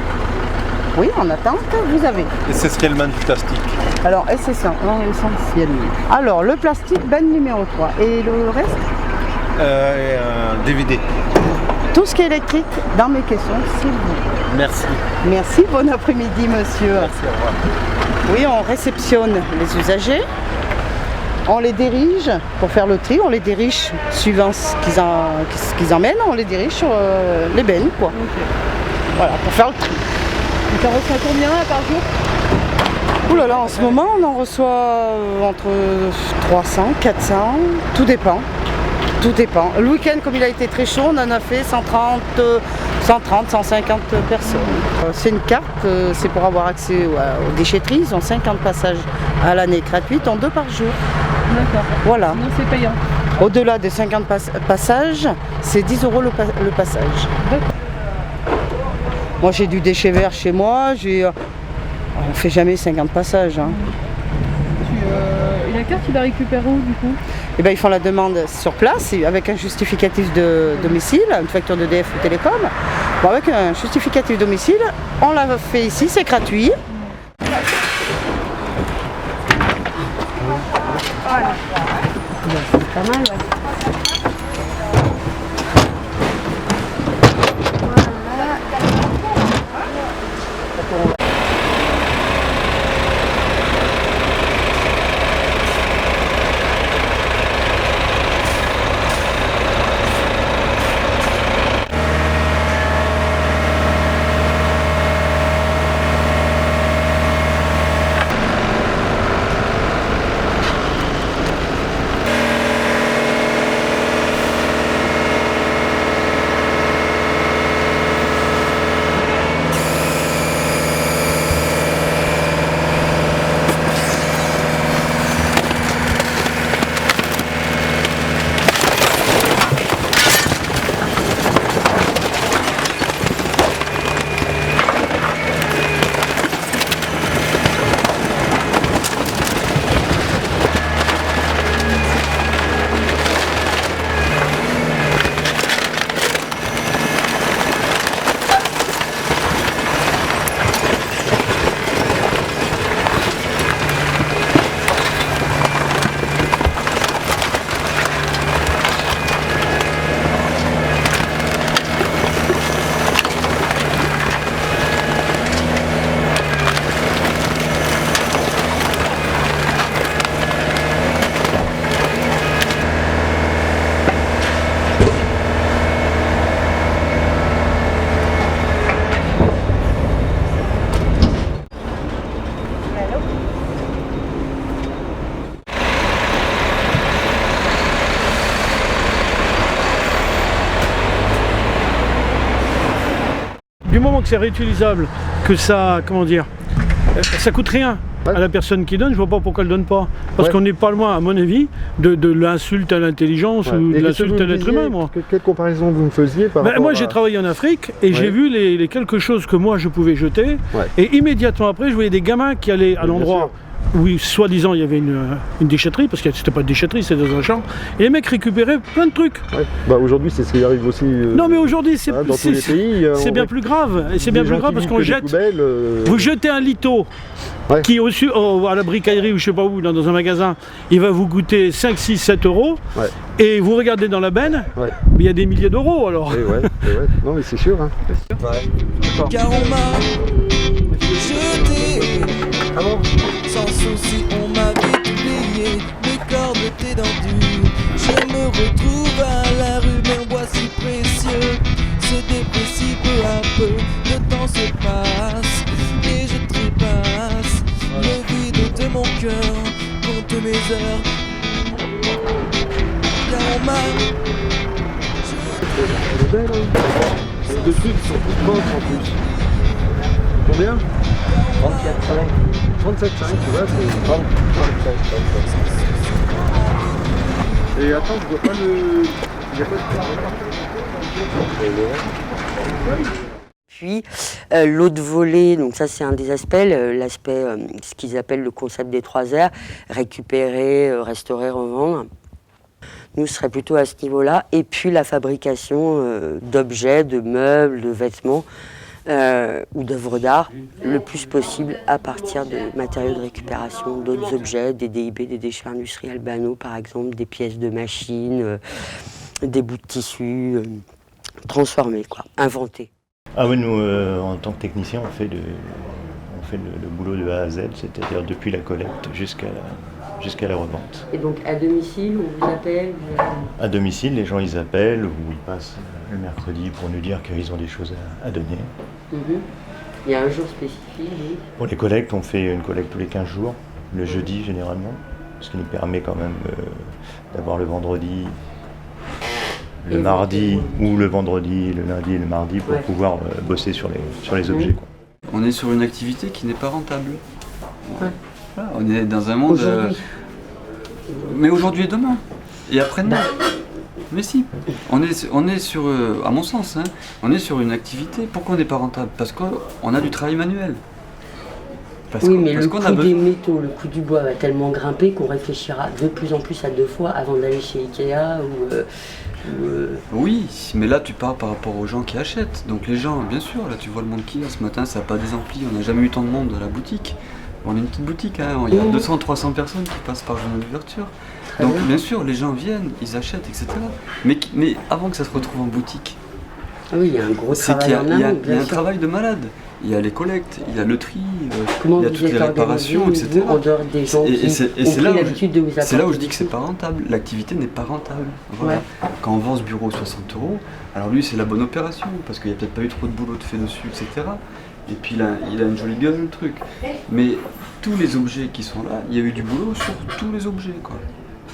Oui, en attente, vous avez. Et c'est ce qu'elle mène du plastique. Alors, essentiel. Alors, le plastique, ben numéro 3. Et le reste Un DVD. Tout ce qui est électrique dans mes caissons, s'il vous plaît. Merci. Merci, bon après-midi monsieur. Merci, au revoir. Oui, on réceptionne les usagers. On les dirige pour faire le tri, on les dirige suivant ce qu'ils emmènent, on les dirige sur les bennes, quoi. Okay. Voilà, pour faire le tri. Tu en reçois combien là, par jour? Ouh là là, en ce moment, on en reçoit entre 300, 400, tout dépend. Tout dépend. Le week-end, comme il a été très chaud, on en a fait 130, 150 personnes. C'est une carte, c'est pour avoir accès aux déchetteries. Ils ont 50 passages à l'année gratuits, en 2 par jour. D'accord. Voilà. Sinon, c'est payant. Au-delà des 50 passages, c'est 10 € le passage. Moi, j'ai du déchet vert chez moi. On ne fait jamais 50 passages. Hein. Et la carte, tu la récupères où du coup? Eh ben, ils font la demande sur place avec un justificatif de domicile, une facture d'EDF ou Télécom. Bon, avec un justificatif domicile, on l'a fait ici, c'est gratuit. Voilà. C'est pas mal, ouais. Du moment que c'est réutilisable, que ça, comment dire, ça coûte rien à la personne qui donne, je vois pas pourquoi elle donne pas. Parce qu'on n'est pas loin, à mon avis, de l'insulte à l'intelligence ou de l'insulte à l'être humain, moi. Quelle comparaison vous me faisiez par rapport moi, j'ai travaillé en Afrique et j'ai vu les quelque chose que moi je pouvais jeter. Et immédiatement après, je voyais des gamins qui allaient à l'endroit où, soi-disant, il y avait une déchetterie, parce que c'était pas de déchetterie, c'était dans un champ. Et les mecs récupéraient plein de trucs. Bah, aujourd'hui, c'est ce qui arrive aussi. Non, mais aujourd'hui, c'est dans tous les pays. C'est bien plus grave. Et c'est bien plus grave parce qu'on jette. Poubelles, vous jetez un litho qui est à la bricaillerie ou je sais pas où, dans un magasin, il va vous coûter 5, 6, 7 euros. Et vous regardez dans la benne, il y a des milliers d'euros alors. Non, mais c'est sûr. Hein. Car on m'a jeté. Sans souci, on m'a vite oublié. Mes cordes étaient tendues. Je me retrouve à la rue, mais un bois si précieux se déprécie peu à peu. Le temps se passe et je trépasse le vide de mon cœur. Compte mes heures. Car on m'a Elle est belle, hein. Ces deux trucs sont toutes bonnes en plus. Combien 37,5. 37,5, tu vois, c'est 37,5. Et attends, je vois pas le... Il n'y a pas de... Puis l'autre volet, donc ça c'est un des aspects, l'aspect, ce qu'ils appellent le concept des 3 R, récupérer, restaurer, revendre. Nous, ce serait plutôt à ce niveau-là. Et puis la fabrication d'objets, de meubles, de vêtements ou d'œuvres d'art, le plus possible à partir de matériaux de récupération, d'autres objets, des DIB, des déchets industriels banaux par exemple, des pièces de machines, des bouts de tissu, transformés, quoi, inventés. Ah oui, nous, en tant que techniciens, on fait le boulot de A à Z, c'est-à-dire depuis la collecte jusqu'à la revente. Et donc à domicile, on vous appelle À domicile, les gens ils appellent ou ils passent le mercredi pour nous dire qu'ils ont des choses à donner. Il y a un jour spécifique. Pour les collectes, on fait une collecte tous les 15 jours, le jeudi généralement, ce qui nous permet quand même d'avoir le vendredi, le mardi ou le vendredi, le lundi et le mardi pour pouvoir bosser sur les objets. Quoi. On est sur une activité qui n'est pas rentable. Voilà, on est dans un monde... mais aujourd'hui et demain. Et après-demain. Mais si. On est sur... à mon sens, hein, on est sur une activité. Pourquoi on n'est pas rentable? Parce qu'on a du travail manuel. Mais le coût des métaux, le coût du bois va tellement grimper qu'on réfléchira de plus en plus à 2 fois avant d'aller chez Ikea Oui, mais là tu parles par rapport aux gens qui achètent. Donc les gens, bien sûr, là tu vois le monde qu'il y a ce matin, ça n'a pas des amplis, on n'a jamais eu tant de monde à la boutique. On est une petite boutique, hein. Il y a 200-300 personnes qui passent par journée d'ouverture. Donc bien sûr, les gens viennent, ils achètent, etc. Mais avant que ça se retrouve en boutique, il y a un gros travail en amont. Il y a un travail de malade. Il y a les collectes, il y a le tri, il y a toutes les réparations, etc. En dehors des gens c'est là où je dis que c'est pas rentable. L'activité n'est pas rentable. Voilà. Quand on vend ce bureau 60 €, alors lui c'est la bonne opération parce qu'il n'y a peut-être pas eu trop de boulot de fait dessus, etc. Et puis il a une jolie gueule le truc. Mais tous les objets qui sont là, il y a eu du boulot sur tous les objets, quoi.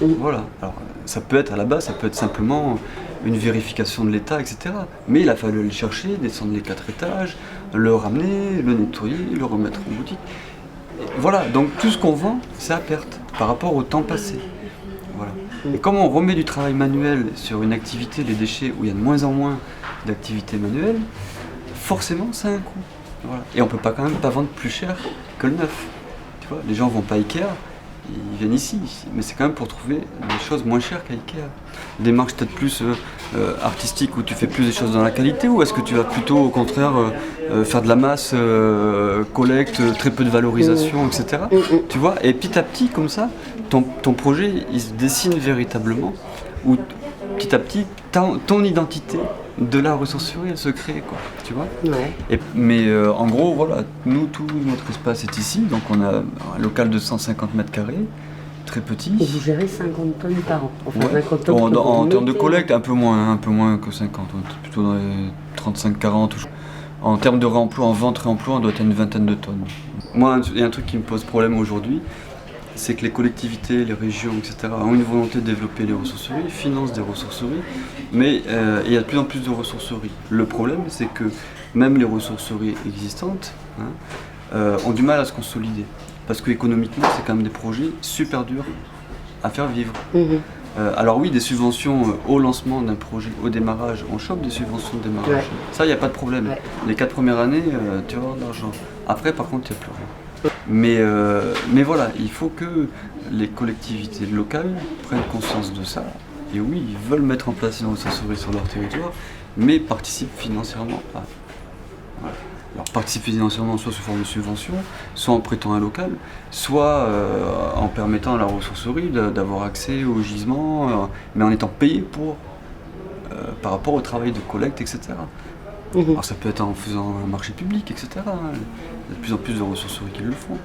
Voilà. Alors ça peut être à la base, ça peut être simplement une vérification de l'état, etc. Mais il a fallu le chercher, descendre les 4 étages, le ramener, le nettoyer, le remettre en boutique. Et voilà, donc tout ce qu'on vend, c'est à perte par rapport au temps passé. Voilà. Et comme on remet du travail manuel sur une activité, les déchets, où il y a de moins en moins d'activités manuelles, forcément ça a un coût. Voilà. Et on peut pas quand même pas vendre plus cher que le neuf. Tu vois, les gens vont pas à Ikea. Ils viennent ici, mais c'est quand même pour trouver des choses moins chères qu'à Ikea. Démarche peut-être plus artistique où tu fais plus des choses dans la qualité, ou est-ce que tu vas plutôt au contraire faire de la masse, collecte, très peu de valorisation, etc. Tu vois, et petit à petit comme ça, ton projet il se dessine véritablement, où petit à petit ton identité de la ressourcerie elle se crée, quoi, tu vois. Mais en gros voilà, nous tout notre espace est ici, donc on a un local de 150 mètres carrés, très petit. Et vous gérez 50 tonnes par an. Enfin, 50 tonnes en termes de collecte, un peu moins que 50, plutôt dans les 35-40. En termes de réemploi, en vente réemploi, on doit être à une vingtaine de tonnes. Moi, il y a un truc qui me pose problème aujourd'hui, c'est que les collectivités, les régions, etc. ont une volonté de développer les ressourceries, financent des ressourceries, mais il y a de plus en plus de ressourceries. Le problème, c'est que même les ressourceries existantes ont du mal à se consolider, parce qu'économiquement, c'est quand même des projets super durs à faire vivre. Alors oui, des subventions au lancement d'un projet, au démarrage, on chope des subventions de démarrage. Ouais. Ça, il n'y a pas de problème. Ouais. Les 4 premières années, tu vas avoir de l'argent. Après, par contre, il n'y a plus rien. Mais voilà, il faut que les collectivités locales prennent conscience de ça. Et oui, ils veulent mettre en place une ressourcerie sur leur territoire, mais participent financièrement à. Voilà. Alors participer financièrement soit sous forme de subvention, soit en prêtant un local, soit en permettant à la ressourcerie d'avoir accès au gisement, mais en étant payé pour, par rapport au travail de collecte, etc. Alors ça peut être en faisant un marché public, etc. Il y a de plus en plus de ressourceries qui le font.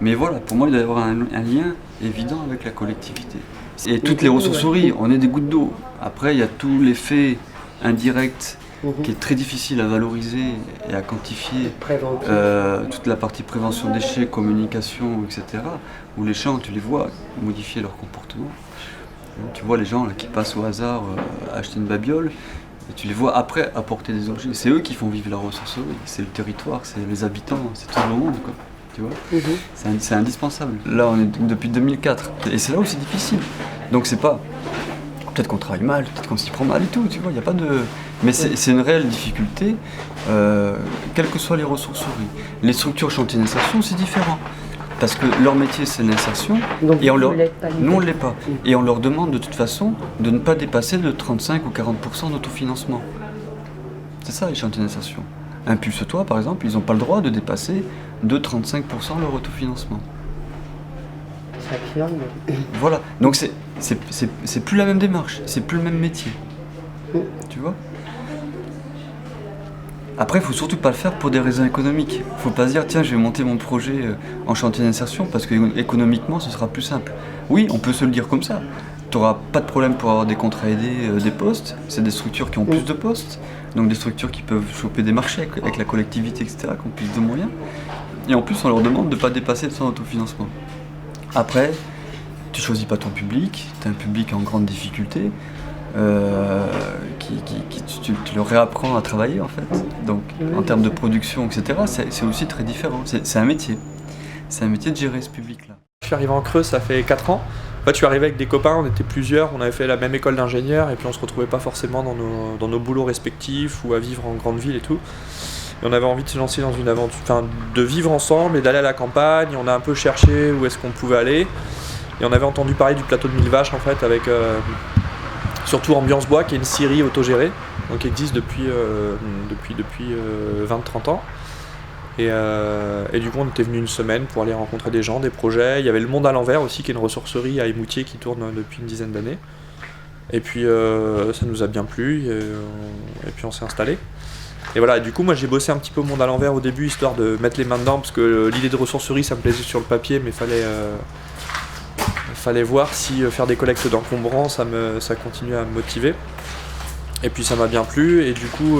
Mais voilà, pour moi il doit y avoir un lien évident avec la collectivité. Et toutes les ressourceries, on est des gouttes d'eau. Après il y a tout l'effet indirect qui est très difficile à valoriser et à quantifier, toute la partie prévention déchets, communication, etc., où les gens, tu les vois modifier leur comportement. Tu vois les gens là, qui passent au hasard acheter une babiole, et tu les vois après apporter des objets. C'est eux qui font vivre la ressourcerie, c'est le territoire, c'est les habitants, c'est tout le monde, quoi. Tu vois, c'est indispensable. Là, on est depuis 2004, et c'est là où c'est difficile. Donc c'est pas... Peut-être qu'on travaille mal, peut-être qu'on s'y prend mal et tout, tu vois, il n'y a pas de... Mais c'est une réelle difficulté, quelles que soient les ressourceries. Les structures chantiers d'insertion, c'est différent. Parce que leur métier, c'est l'insertion, et nous, on ne l'est pas. Et on leur demande de toute façon de ne pas dépasser de 35 ou 40% d'autofinancement. C'est ça, les chantiers d'insertion. Impulse-toi, par exemple, ils n'ont pas le droit de dépasser de 35% leur autofinancement. Voilà, donc c'est plus la même démarche, c'est plus le même métier. Tu vois ? Après, il ne faut surtout pas le faire pour des raisons économiques. Il ne faut pas se dire, tiens, je vais monter mon projet en chantier d'insertion parce qu'économiquement, ce sera plus simple. Oui, on peut se le dire comme ça. Tu n'auras pas de problème pour avoir des contrats aidés, des postes. C'est des structures qui ont plus de postes, donc des structures qui peuvent choper des marchés avec la collectivité, etc., qui ont plus de moyens. Et en plus, on leur demande de ne pas dépasser son autofinancement. Après, tu choisis pas ton public, tu as un public en grande difficulté, tu leur réapprends à travailler en fait. Donc en termes de production, etc., c'est aussi très différent. C'est un métier. C'est un métier de gérer ce public-là. Je suis arrivé en Creuse, ça fait 4 ans. En fait, je suis arrivé avec des copains, on était plusieurs, on avait fait la même école d'ingénieur et puis on se retrouvait pas forcément dans nos boulots respectifs ou à vivre en grande ville et tout. Et on avait envie de se lancer dans une aventure, enfin de vivre ensemble et d'aller à la campagne. On a un peu cherché où est-ce qu'on pouvait aller. Et on avait entendu parler du plateau de Mille Vaches en fait, avec surtout Ambiance Bois, qui est une scierie autogérée, donc qui existe depuis 20-30 ans. Et du coup on était venu une semaine pour aller rencontrer des gens, des projets. Il y avait le Monde à l'envers aussi, qui est une ressourcerie à Émoutier qui tourne depuis une dizaine d'années. Et puis ça nous a bien plu et puis on s'est installé. Et voilà, du coup moi j'ai bossé un petit peu au Monde à l'envers au début, histoire de mettre les mains dedans, parce que l'idée de ressourcerie ça me plaisait sur le papier, mais fallait voir si faire des collectes d'encombrants ça continuait à me motiver. Et puis ça m'a bien plu, et du coup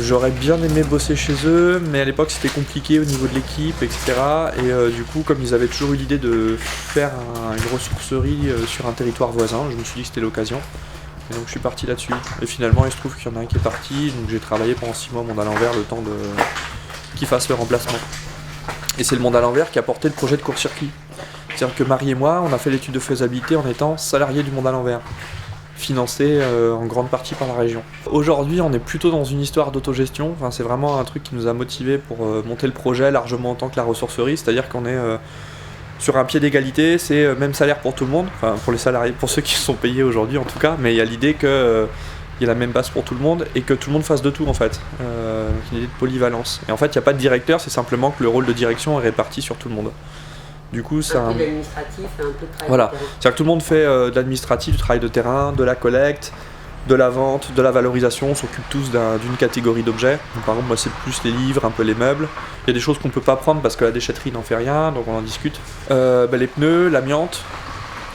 j'aurais bien aimé bosser chez eux, mais à l'époque c'était compliqué au niveau de l'équipe, etc. Et du coup, comme ils avaient toujours eu l'idée de faire une ressourcerie sur un territoire voisin, je me suis dit que c'était l'occasion. Et donc je suis parti là-dessus. Et finalement, il se trouve qu'il y en a un qui est parti, donc j'ai travaillé pendant 6 mois au Monde à l'envers, le temps qu'il fasse le remplacement. Et c'est le Monde à l'envers qui a porté le projet de court-circuit. C'est-à-dire que Marie et moi, on a fait l'étude de faisabilité en étant salariés du Monde à l'envers, financé en grande partie par la région. Aujourd'hui, on est plutôt dans une histoire d'autogestion. Enfin, c'est vraiment un truc qui nous a motivés pour monter le projet largement en tant que la ressourcerie. C'est-à-dire qu'on est sur un pied d'égalité, c'est même salaire pour tout le monde, enfin pour les salariés, pour ceux qui sont payés aujourd'hui en tout cas, mais il y a l'idée qu'il y a la même base pour tout le monde et que tout le monde fasse de tout en fait. Une idée de polyvalence. Et en fait, il n'y a pas de directeur, c'est simplement que le rôle de direction est réparti sur tout le monde. Du coup, c'est un peu d'administratif et un peu de travail. Voilà, c'est-à-dire que tout le monde fait de l'administratif, du travail de terrain, de la collecte, de la vente, de la valorisation. On s'occupe tous d'une catégorie d'objets. Donc, par exemple, moi, c'est plus les livres, un peu les meubles. Il y a des choses qu'on ne peut pas prendre parce que la déchetterie n'en fait rien, donc on en discute. Les pneus, l'amiante,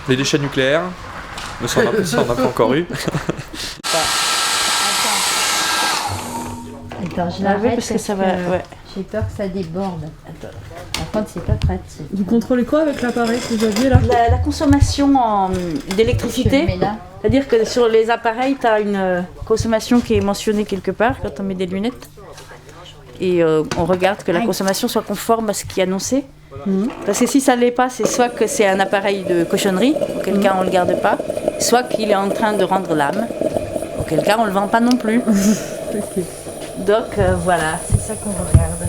les déchets nucléaires. Mais ça, on n'a pas encore eu. Attends, je l'arrête parce que ça va. Ouais. J'ai peur que ça déborde. Attends. contre, c'est pas pratique. Vous contrôlez quoi avec l'appareil que vous aviez là? La consommation d'électricité. Je le mets là. C'est-à-dire que sur les appareils, tu as une consommation qui est mentionnée quelque part quand on met des lunettes. Et on regarde que la consommation soit conforme à ce qui est annoncé. Parce que si ça ne l'est pas, c'est soit que c'est un appareil de cochonnerie, auquel cas on ne le garde pas, soit qu'il est en train de rendre l'âme, auquel cas on ne le vend pas non plus. Donc voilà, c'est ça qu'on regarde.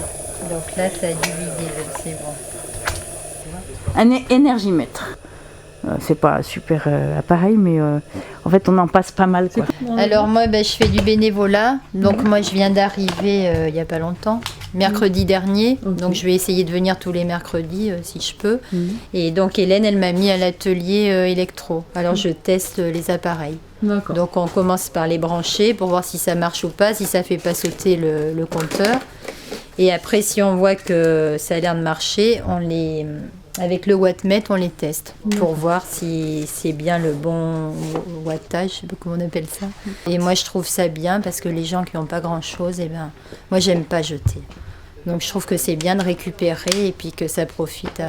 Donc là, ça a divisé, c'est bon. Un énergimètre. C'est pas un super appareil, mais en fait on en passe pas mal, quoi. Alors moi je fais du bénévolat, donc moi je viens d'arriver il n'y a pas longtemps, mercredi dernier, donc je vais essayer de venir tous les mercredis si je peux. Et donc Hélène elle m'a mis à l'atelier électro, alors je teste les appareils. Donc on commence par les brancher pour voir si ça marche ou pas, si ça fait pas sauter le compteur. Et après si on voit que ça a l'air de marcher, avec le wattmètre, on les teste pour voir si c'est bien le bon wattage, je sais pas comment on appelle ça. Et moi, je trouve ça bien parce que les gens qui n'ont pas grand-chose, moi, j'aime pas jeter. Donc, je trouve que c'est bien de récupérer et puis que ça profite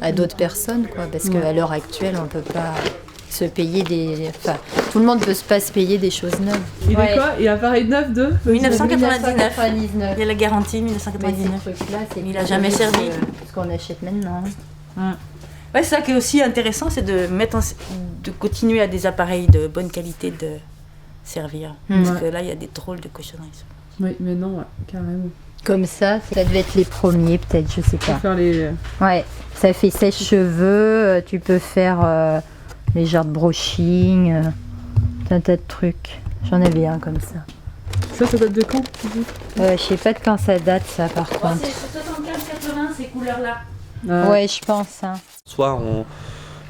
à d'autres personnes, quoi. Parce qu'à l'heure actuelle, on peut pas se payer tout le monde peut pas se payer des choses neuves. Il est quoi? Il est appareil neuf de 1999. Il y a la garantie 1999. Il n'a jamais servi. Ce qu'on achète maintenant. Ouais, c'est ça qui est aussi intéressant, c'est de continuer à des appareils de bonne qualité de servir. Parce que là, il y a des drôles de cochonneries. Oui, mais non, carrément. Comme ça devait être les premiers, peut-être, je sais pas. Faire les... Ouais, ça fait sèche-cheveux, tu peux faire les genres de brushing, un tas de trucs. J'en avais un comme ça. Ça date de quand? Je sais pas de quand ça date, ça, par contre. C'est 75-80, ces couleurs-là. Ouais, je pense. Hein. Soit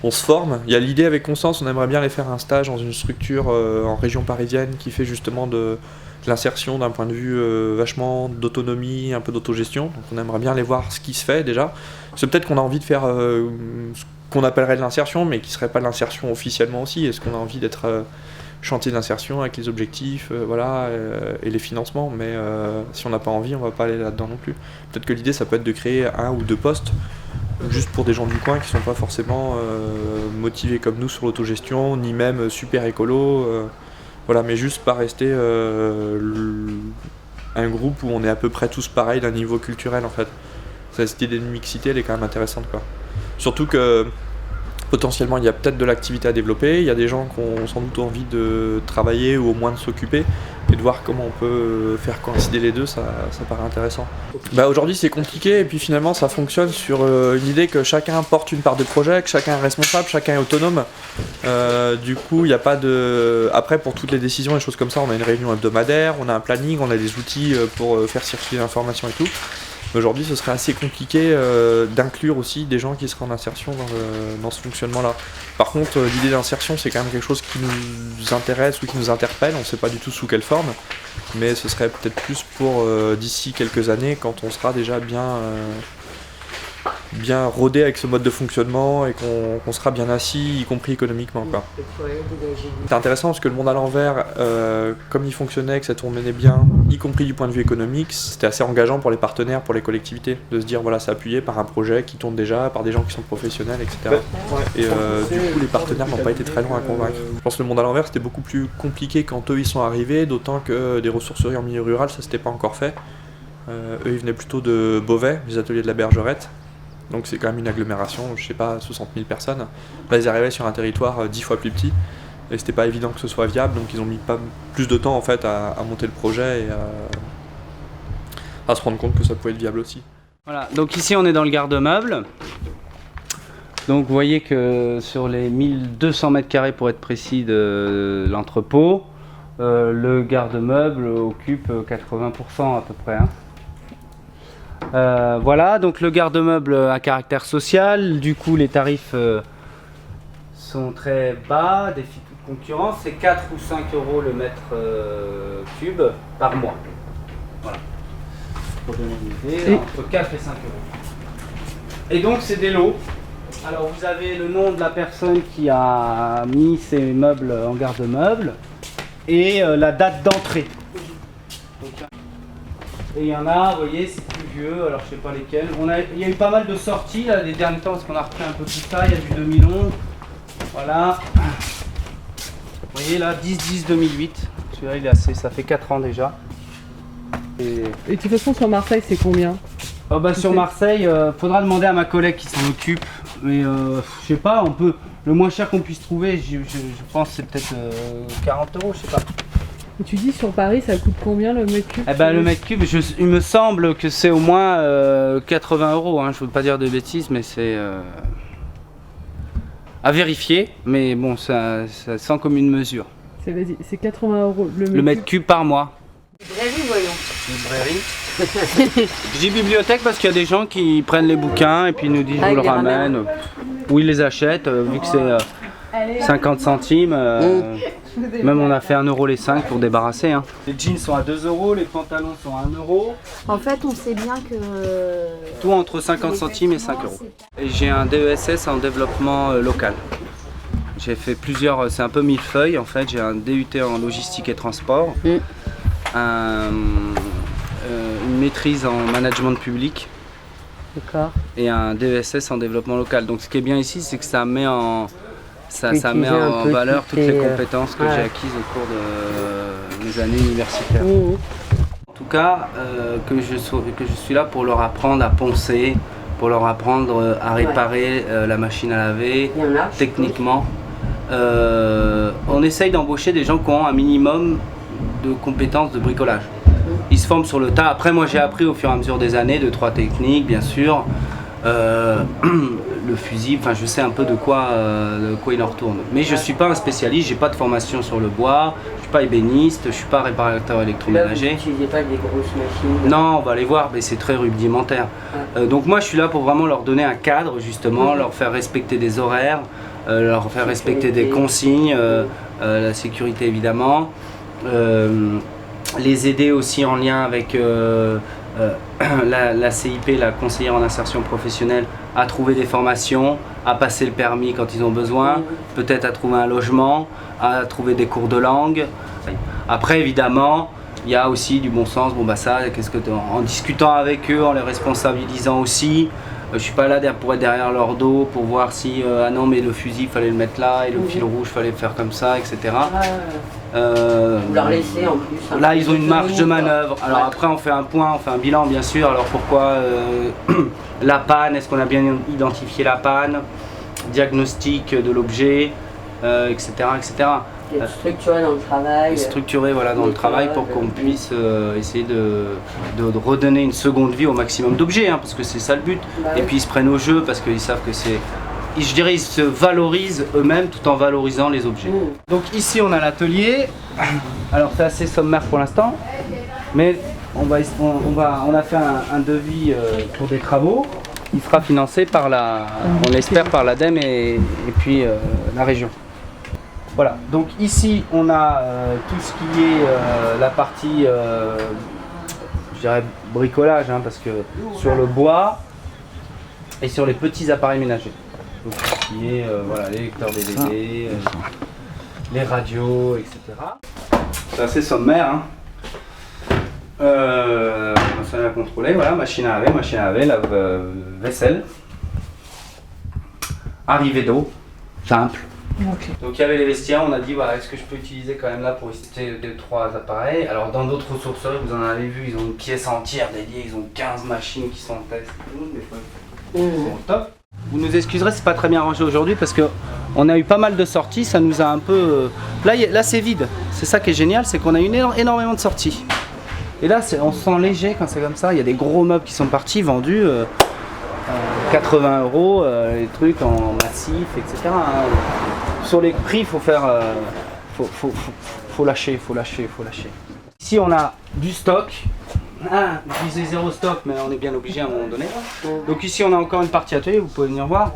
on se forme. Il y a l'idée avec Constance, on aimerait bien aller faire un stage dans une structure en région parisienne qui fait justement de l'insertion d'un point de vue vachement d'autonomie, un peu d'autogestion. Donc on aimerait bien aller voir ce qui se fait déjà. C'est peut-être qu'on a envie de faire ce qu'on appellerait de l'insertion, mais qui serait pas de l'insertion officiellement aussi. Est-ce qu'on a envie d'être chantier d'insertion avec les objectifs et les financements, mais si on n'a pas envie, on va pas aller là-dedans non plus. Peut-être que l'idée, ça peut être de créer 1 ou 2 postes, juste pour des gens du coin qui sont pas forcément motivés comme nous sur l'autogestion, ni même super écolo, voilà, mais juste pas rester un groupe où on est à peu près tous pareils d'un niveau culturel en fait. Cette idée de mixité, elle est quand même intéressante, quoi. Surtout que potentiellement il y a peut-être de l'activité à développer, il y a des gens qui ont sans doute envie de travailler ou au moins de s'occuper, et de voir comment on peut faire coïncider les deux, ça paraît intéressant. Aujourd'hui c'est compliqué et puis finalement ça fonctionne sur une idée que chacun porte une part de projet, que chacun est responsable, chacun est autonome. Du coup il n'y a pas de... Après pour toutes les décisions et choses comme ça, on a une réunion hebdomadaire, on a un planning, on a des outils pour faire circuler l'information et tout. Aujourd'hui, ce serait assez compliqué d'inclure aussi des gens qui seraient en insertion dans ce fonctionnement-là. Par contre, l'idée d'insertion, c'est quand même quelque chose qui nous intéresse ou qui nous interpelle. On ne sait pas du tout sous quelle forme, mais ce serait peut-être plus pour d'ici quelques années, quand on sera déjà bien rodé avec ce mode de fonctionnement et qu'on sera bien assis, y compris économiquement, quoi. C'est intéressant parce que le monde à l'envers, comme il fonctionnait, que ça tournait bien, y compris du point de vue économique, c'était assez engageant pour les partenaires, pour les collectivités, de se dire voilà, c'est appuyé par un projet qui tourne déjà, par des gens qui sont professionnels, etc. Et du coup, les partenaires n'ont pas été très loin à convaincre. Je pense que le monde à l'envers, c'était beaucoup plus compliqué quand eux ils sont arrivés, d'autant que des ressourceries en milieu rural, ça s'était pas encore fait. Eux ils venaient plutôt de Beauvais, des ateliers de la Bergerette. Donc c'est quand même une agglomération, je sais pas, 60 000 personnes. Là ils arrivaient sur un territoire 10 fois plus petit et c'était pas évident que ce soit viable, donc ils ont mis pas plus de temps en fait à monter le projet et à se rendre compte que ça pouvait être viable aussi. Voilà, donc ici on est dans le garde-meuble. Donc vous voyez que sur les 1200 mètres carrés pour être précis de l'entrepôt, le garde-meuble occupe 80% à peu près. Hein. Voilà, donc le garde-meuble à caractère social, du coup les tarifs sont très bas, défi toute concurrence, c'est 4 ou 5 euros le mètre cube par mois. Voilà. Pour donner une idée, entre 4 et 5 euros. Et donc c'est des lots. Alors vous avez le nom de la personne qui a mis ces meubles en garde-meuble et la date d'entrée. Et il y en a, vous voyez, c'est plus vieux, alors je sais pas lesquels. Il y a eu pas mal de sorties là, les derniers temps parce qu'on a repris un peu tout ça. Il y a du 2011, voilà. Vous voyez là, 10-10-2008. Celui-là, il est assez, ça fait 4 ans déjà. Et de toute façon, sur Marseille, c'est combien? Oh bah, sur Marseille, faudra demander à ma collègue qui s'en occupe. Mais je sais pas, on peut. Le moins cher qu'on puisse trouver, je pense c'est peut-être 40 €, je sais pas. Et tu dis sur Paris, ça coûte combien le mètre cube? Eh ben le mètre cube, il me semble que c'est au moins 80 €. Hein. Je veux pas dire de bêtises, mais c'est à vérifier. Mais bon, ça sans commune mesure. C'est 80 € le mètre cube par mois. Librairie, voyons. Librairie. Je dis bibliothèque parce qu'il y a des gens qui prennent les bouquins et puis ils nous disent je vous le ramène. Ou ils les achètent, vu que c'est 50 centimes. Même on a fait 1 € les 5 pour débarrasser. Hein. Les jeans sont à 2 €, les pantalons sont à 1 €. En fait, on sait bien que... Tout entre 50 centimes et 5 €. Et j'ai un DESS en développement local. J'ai fait plusieurs, c'est un peu millefeuille en fait. J'ai un DUT en logistique et transport. Une maîtrise en management public. D'accord. Et un DESS en développement local. Donc ce qui est bien ici, c'est que ça met en valeur toutes les compétences que j'ai acquises au cours de mes années universitaires. En tout cas, que je suis là pour leur apprendre à poncer, pour leur apprendre à réparer la machine à laver, techniquement. On essaye d'embaucher des gens qui ont un minimum de compétences de bricolage. Ils se forment sur le tas. Après, moi, j'ai appris au fur et à mesure des années 2-3 techniques, bien sûr. Le fusible, enfin, je sais un peu de quoi il en retourne. Mais je suis pas un spécialiste, j'ai pas de formation sur le bois, je suis pas ébéniste, je suis pas réparateur électroménager. Vous n'utilisez pas des grosses machines? Non, on va aller voir, mais c'est très rudimentaire. Donc moi, je suis là pour vraiment leur donner un cadre, justement, leur faire respecter des horaires, leur faire respecter des consignes, la sécurité évidemment. Les aider aussi en lien avec la CIP, la conseillère en insertion professionnelle, à trouver des formations, à passer le permis quand ils ont besoin, peut-être à trouver un logement, à trouver des cours de langue. Après évidemment, il y a aussi du bon sens, bon bah ça, en discutant avec eux, en les responsabilisant aussi. Je suis pas là pour être derrière leur dos pour voir si ah non mais le fusil fallait le mettre là et le fil rouge fallait le faire comme ça, etc. Vous leur laissez en plus. Là ils ont une marge de manœuvre. Alors après on fait un point, on fait un bilan bien sûr. Alors pourquoi la panne, est-ce qu'on a bien identifié la panne, diagnostic de l'objet, etc., etc. Structuré dans le travail. Structuré voilà, dans le travail pour qu'on puisse essayer de redonner une seconde vie au maximum d'objets, hein, parce que c'est ça le but. Et puis ils se prennent au jeu parce qu'ils savent que c'est... Je dirais ils se valorisent eux-mêmes tout en valorisant les objets. Donc ici on a l'atelier. Alors c'est assez sommaire pour l'instant, mais on a fait un devis pour des travaux. Il sera financé par on l'espère par l'ADEME et puis la région. Voilà, donc ici on a tout ce qui est la partie, je dirais bricolage, hein, parce que sur le bois et sur les petits appareils ménagers. Donc tout ce qui est voilà, les lecteurs DVD, les radios, etc. C'est assez sommaire. Hein. Ça à contrôler, voilà, machine à laver, lave-vaisselle, arrivée d'eau, simple. Okay. Donc il y avait les vestiaires, on a dit voilà, est-ce que je peux utiliser quand même là pour tester 2-3 appareils. Alors dans d'autres ressourceries, vous en avez vu, ils ont une pièce entière dédiée, ils ont 15 machines qui sont en test, des fois ils sont au top. Vous nous excuserez, c'est pas très bien rangé aujourd'hui parce que on a eu pas mal de sorties, ça nous a un peu... Là c'est vide, c'est ça qui est génial, c'est qu'on a eu énormément de sorties. Et là on se sent léger quand c'est comme ça, il y a des gros meubles qui sont partis, vendus 80 €, les trucs en massif, etc. Hein. Sur les prix, il faut faire, faut lâcher. Ici, on a du stock. Ah, je disais zéro stock, mais on est bien obligé à un moment donné. Donc ici, on a encore une partie atelier, vous pouvez venir voir,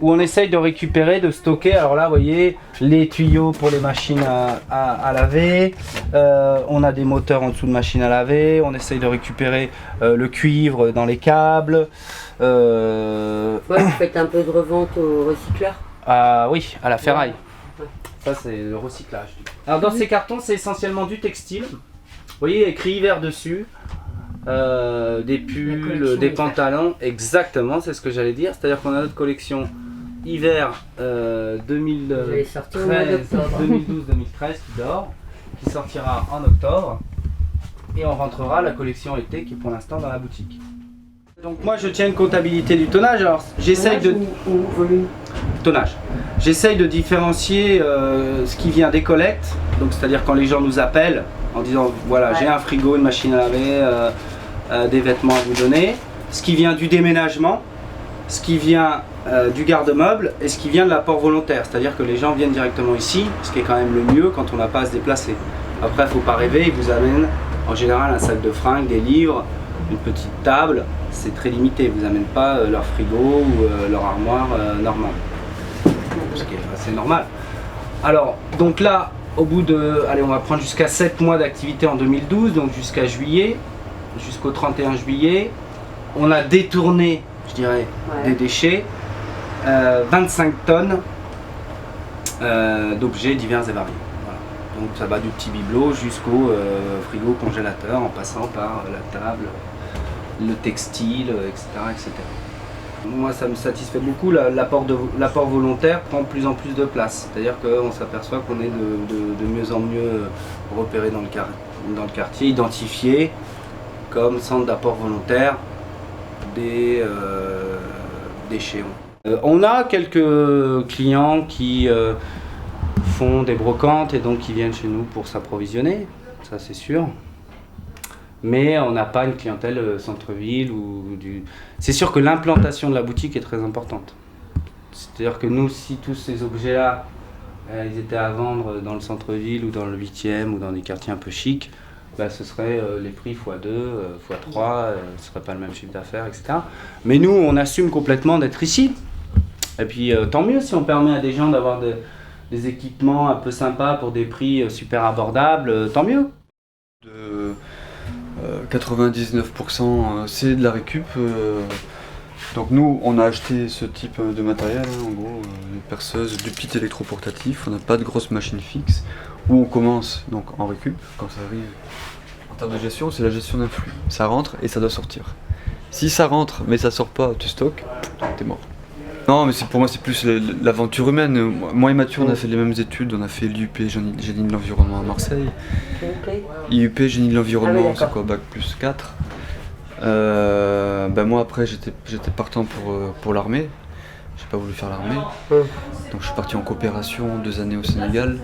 où on essaye de récupérer, de stocker. Alors là, vous voyez, les tuyaux pour les machines à laver. On a des moteurs en dessous de machines à laver. On essaye de récupérer le cuivre dans les câbles. Ouais, vous faites un peu de revente aux recycleurs? Oui, à la ferraille. Ouais. Ça, c'est le recyclage. Alors, dans ces cartons, c'est essentiellement du textile. Vous voyez, écrit hiver dessus. des pulls, des pantalons, exactement, c'est ce que j'allais dire. C'est-à-dire qu'on a notre collection hiver 2012-2013 qui dort, qui sortira en octobre, et on rentrera la collection été qui est pour l'instant dans la boutique. Donc moi je tiens une comptabilité du tonnage, alors j'essaye de... Tonnage. J'essaye de différencier ce qui vient des collectes, donc c'est-à-dire quand les gens nous appellent en disant voilà j'ai un frigo, une machine à laver, des vêtements à vous donner, ce qui vient du déménagement, ce qui vient du garde-meuble et ce qui vient de l'apport volontaire, c'est-à-dire que les gens viennent directement ici, ce qui est quand même le mieux quand on n'a pas à se déplacer. Après il ne faut pas rêver, ils vous amènent en général un sac de fringues, des livres, une petite table, c'est très limité, ils ne vous amènent pas leur frigo ou leur armoire normale. Ce qui est assez normal. Alors, donc là, au bout de, allez, on va prendre jusqu'à 7 mois d'activité en 2012, donc jusqu'à juillet, jusqu'au 31 juillet, on a détourné, je dirais, des déchets, 25 tonnes d'objets divers et variés. Voilà. Donc ça va du petit bibelot jusqu'au frigo congélateur, en passant par la table, le textile, etc., etc. Moi ça me satisfait beaucoup, l'apport volontaire prend de plus en plus de place. C'est-à-dire qu'on s'aperçoit qu'on est de mieux en mieux repéré dans le quartier, identifié comme centre d'apport volontaire des déchets. On a quelques clients qui font des brocantes et donc qui viennent chez nous pour s'approvisionner, ça c'est sûr. Mais on n'a pas une clientèle centre-ville ou du... C'est sûr que l'implantation de la boutique est très importante. C'est-à-dire que nous, si tous ces objets-là, ils étaient à vendre dans le centre-ville ou dans le 8e ou dans des quartiers un peu chics, bah, ce serait les prix x2, x3, ce ne serait pas le même chiffre d'affaires, etc. Mais nous, on assume complètement d'être ici. Et puis tant mieux si on permet à des gens d'avoir des équipements un peu sympas pour des prix super abordables, tant mieux. 99% c'est de la récup. Donc nous on a acheté ce type de matériel, en gros, des perceuses, du petit électroportatif, on n'a pas de grosse machine fixe, où on commence donc en récup, quand ça arrive. En termes de gestion, c'est la gestion d'un flux. Ça rentre et ça doit sortir. Si ça rentre mais ça sort pas, tu stockes, t'es mort. Non, mais pour moi c'est plus l'aventure humaine. Moi et Mathieu on a fait les mêmes études, on a fait l'IUP Génie de l'environnement à Marseille. IUP Génie de l'environnement, c'est quoi, bac plus 4. Moi après j'étais partant pour l'armée, j'ai pas voulu faire l'armée. Donc je suis parti en coopération 2 années au Sénégal,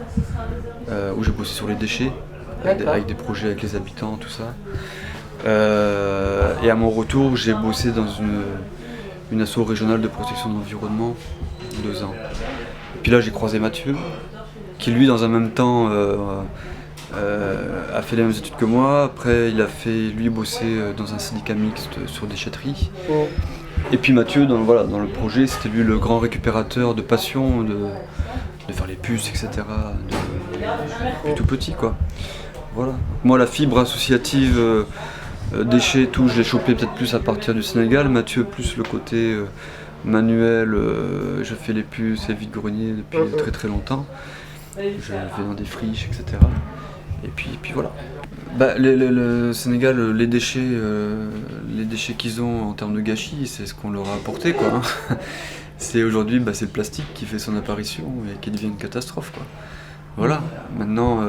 où j'ai bossé sur les déchets, avec des projets avec les habitants, tout ça. Et à mon retour j'ai bossé dans une asso régionale de protection de l'environnement, 2 ans. Et puis là j'ai croisé Mathieu, qui lui dans un même temps a fait les mêmes études que moi. Après il a fait lui bosser dans un syndicat mixte sur déchetterie. Et puis Mathieu dans le projet, c'était lui le grand récupérateur de passion, de faire les puces, etc. Depuis tout petit quoi. Voilà. Moi la fibre associative, déchets, tout, je l'ai chopé peut-être plus à partir du Sénégal. Mathieu plus le côté manuel, je fais les puces et vide-grenier depuis très très longtemps. Je vais dans des friches, etc. Et puis voilà. Le Sénégal, les déchets qu'ils ont en termes de gâchis, c'est ce qu'on leur a apporté quoi. Hein. C'est aujourd'hui, c'est le plastique qui fait son apparition et qui devient une catastrophe quoi. Voilà. Maintenant,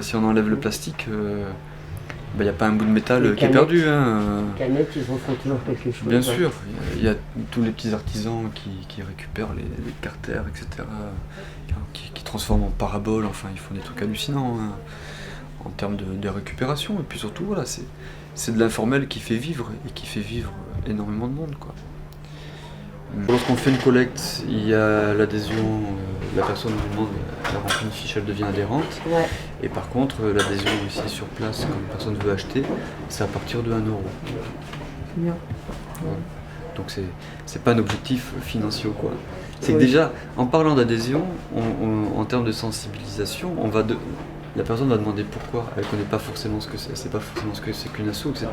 si on enlève le plastique, il n'y a pas un bout de métal qui est perdu. Canettes, ils en font toujours quelque chose. Bien sûr, il y a tous les petits artisans qui récupèrent les carters, etc., qui transforment en paraboles, enfin ils font des trucs hallucinants en termes de récupération. Et puis surtout, voilà, c'est de l'informel qui fait vivre, et qui fait vivre énormément de monde, quoi. Lorsqu'on fait une collecte, il y a l'adhésion, la personne nous demande, elle remplit une fiche, elle devient adhérente. Ouais. Et par contre, l'adhésion ici sur place, quand une personne veut acheter, c'est à partir de 1 €. Bien. Ouais. Donc c'est pas un objectif financier ou quoi. C'est que déjà, en parlant d'adhésion, en termes de sensibilisation, la personne va demander pourquoi, elle connaît pas forcément ce que c'est pas forcément ce que c'est qu'une asso, etc.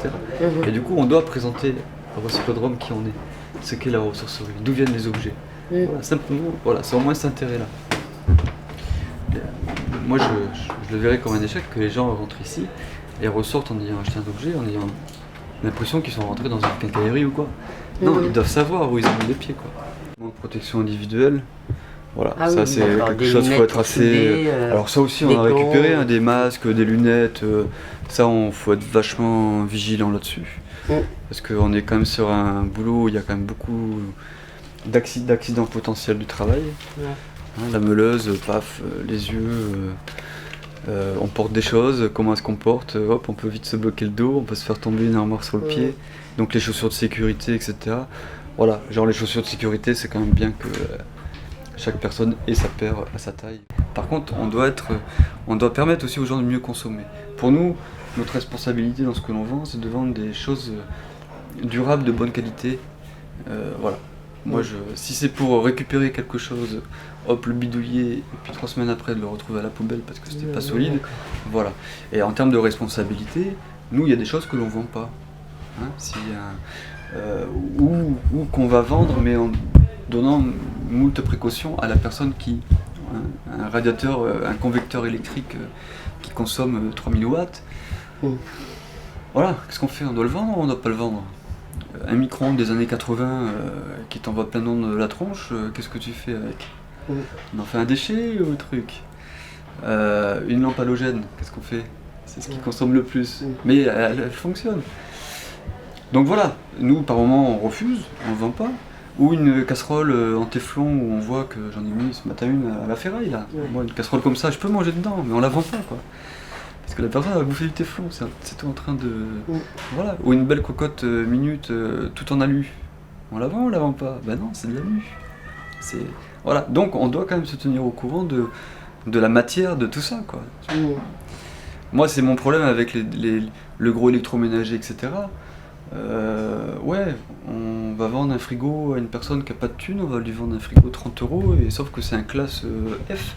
Et du coup, on doit présenter au recyclodrome qui on est. Ce qu'est la ressourcerie, d'où viennent les objets. Voilà, simplement, c'est au moins cet intérêt-là. Moi, je le verrais comme un échec que les gens rentrent ici et ressortent en ayant acheté un objet, en ayant l'impression qu'ils sont rentrés dans une quincaillerie ou quoi. Non, ils doivent savoir où ils ont mis les pieds, quoi. Donc, protection individuelle, voilà, Ah ça oui, c'est d'accord, quelque des chose, il faut être lunettes assez... soudées, Alors ça aussi, on des a récupéré gants. des masques, des lunettes, ça, faut être vachement vigilant là-dessus. Parce qu'on est quand même sur un boulot où il y a quand même beaucoup d'accidents potentiels du travail. Ouais. Hein, la meuleuse, paf, les yeux, on porte des choses, comment elle se comporte, hop, on peut vite se bloquer le dos, on peut se faire tomber une armoire sur le pied, donc les chaussures de sécurité, etc. Voilà, genre les chaussures de sécurité, c'est quand même bien que chaque personne ait sa paire à sa taille. Par contre, on doit permettre aussi aux gens de mieux consommer. Pour nous, notre responsabilité dans ce que l'on vend, c'est de vendre des choses durables, de bonne qualité. Voilà. Moi, si c'est pour récupérer quelque chose, hop, le bidouiller, et puis 3 semaines après de le retrouver à la poubelle parce que c'était pas solide, voilà. Et en termes de responsabilité, nous, il y a des choses que l'on vend pas. Hein, ou qu'on va vendre, mais en donnant moult précautions à la personne qui... un radiateur, un convecteur électrique qui consomme 3000 watts. Voilà, qu'est-ce qu'on fait? On doit le vendre ou on ne doit pas le vendre? Un micro-ondes des années 80 qui t'envoie plein d'ondes de la tronche, qu'est-ce que tu fais avec? On en fait un déchet ou un truc? Une lampe halogène, qu'est-ce qu'on fait? C'est ce qui consomme le plus, mais elle fonctionne. Donc voilà, nous par moment on refuse, on ne vend pas. Ou une casserole en téflon où on voit que j'en ai mis ce matin une à la ferraille là. Moi, une casserole comme ça, je peux manger dedans, mais on la vend pas, quoi. Parce que la personne va bouffer du téflon, c'est tout en train de... Voilà. Ou une belle cocotte minute tout en alu. On la vend ou on la vend pas? Bah non, c'est de l'alu. Voilà. Donc on doit quand même se tenir au courant de la matière, de tout ça, quoi. Moi, c'est mon problème avec le gros électroménager, etc. Ouais, on va vendre un frigo à une personne qui n'a pas de thune, on va lui vendre un frigo 30 €, et sauf que c'est un classe F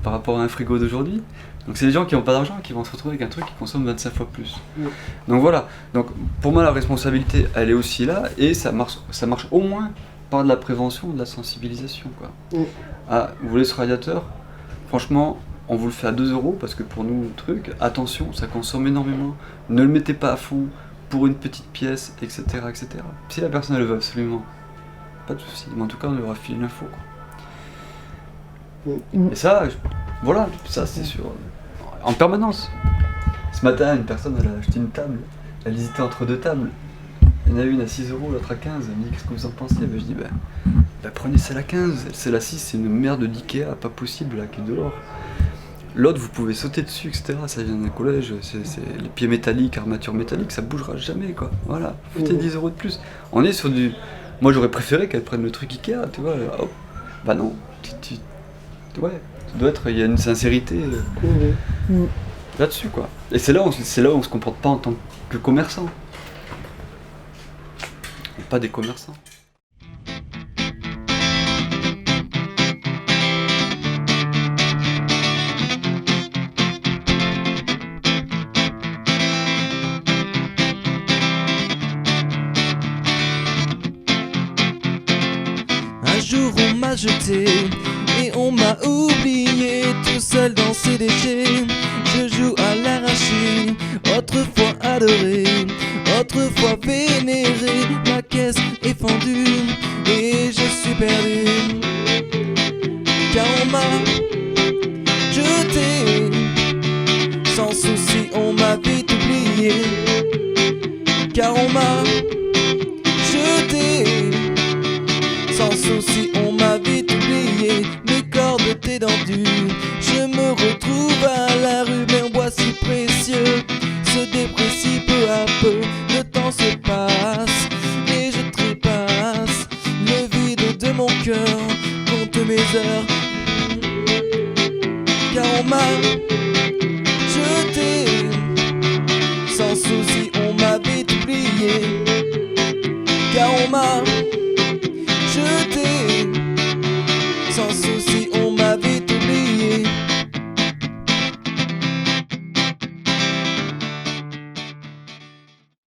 par rapport à un frigo d'aujourd'hui. Donc c'est les gens qui n'ont pas d'argent qui vont se retrouver avec un truc qui consomme 25 fois plus. Donc voilà, donc pour moi la responsabilité elle est aussi là, et ça marche au moins par de la prévention, de la sensibilisation, quoi. Ah, vous voulez ce radiateur? Franchement, on vous le fait à 2 € parce que pour nous, le truc, attention, ça consomme énormément, ne le mettez pas à fond pour une petite pièce, etc., etc. Si la personne elle veut absolument, pas de souci, mais en tout cas on lui aura filé l'info, quoi. Et ça, voilà, ça c'est sûr, en permanence. Ce matin, une personne elle a acheté une table, elle hésitait entre 2 tables. Il y en a une à 6 €, l'autre à 15. Elle me dit qu'est-ce que vous en pensez? Je dis bah prenez celle à 15, celle à 6 c'est une merde d'Ikea, pas possible là, qui est dehors. L'autre, vous pouvez sauter dessus, etc. Ça vient d'un collège, c'est les pieds métalliques, armature métallique, ça bougera jamais, quoi. Voilà, foutez 10 € de plus. On est sur du... Moi, j'aurais préféré qu'elle prenne le truc Ikea, tu vois. Hop. Bah non, ouais, ça doit être... Il y a une sincérité là-dessus, quoi. Et c'est là où on se comporte pas en tant que commerçant. Et pas des commerçants. Un jour on m'a jeté et on m'a oublié tout seul dans ces déchets. Je joue à l'arraché, autrefois adoré, autrefois vénéré. La caisse est fendue et je suis perdu, car on m'a jeté. Sans souci on m'a vite oublié, car on m'a jeté. Sans souci on m'a vite oublié, mes cordes étaient tendues. Je me retrouve à la rue, mais en bois si précieux se déprécie peu à peu. Le temps se passe et je trépasse le vide de mon cœur, compte mes heures, car on m'a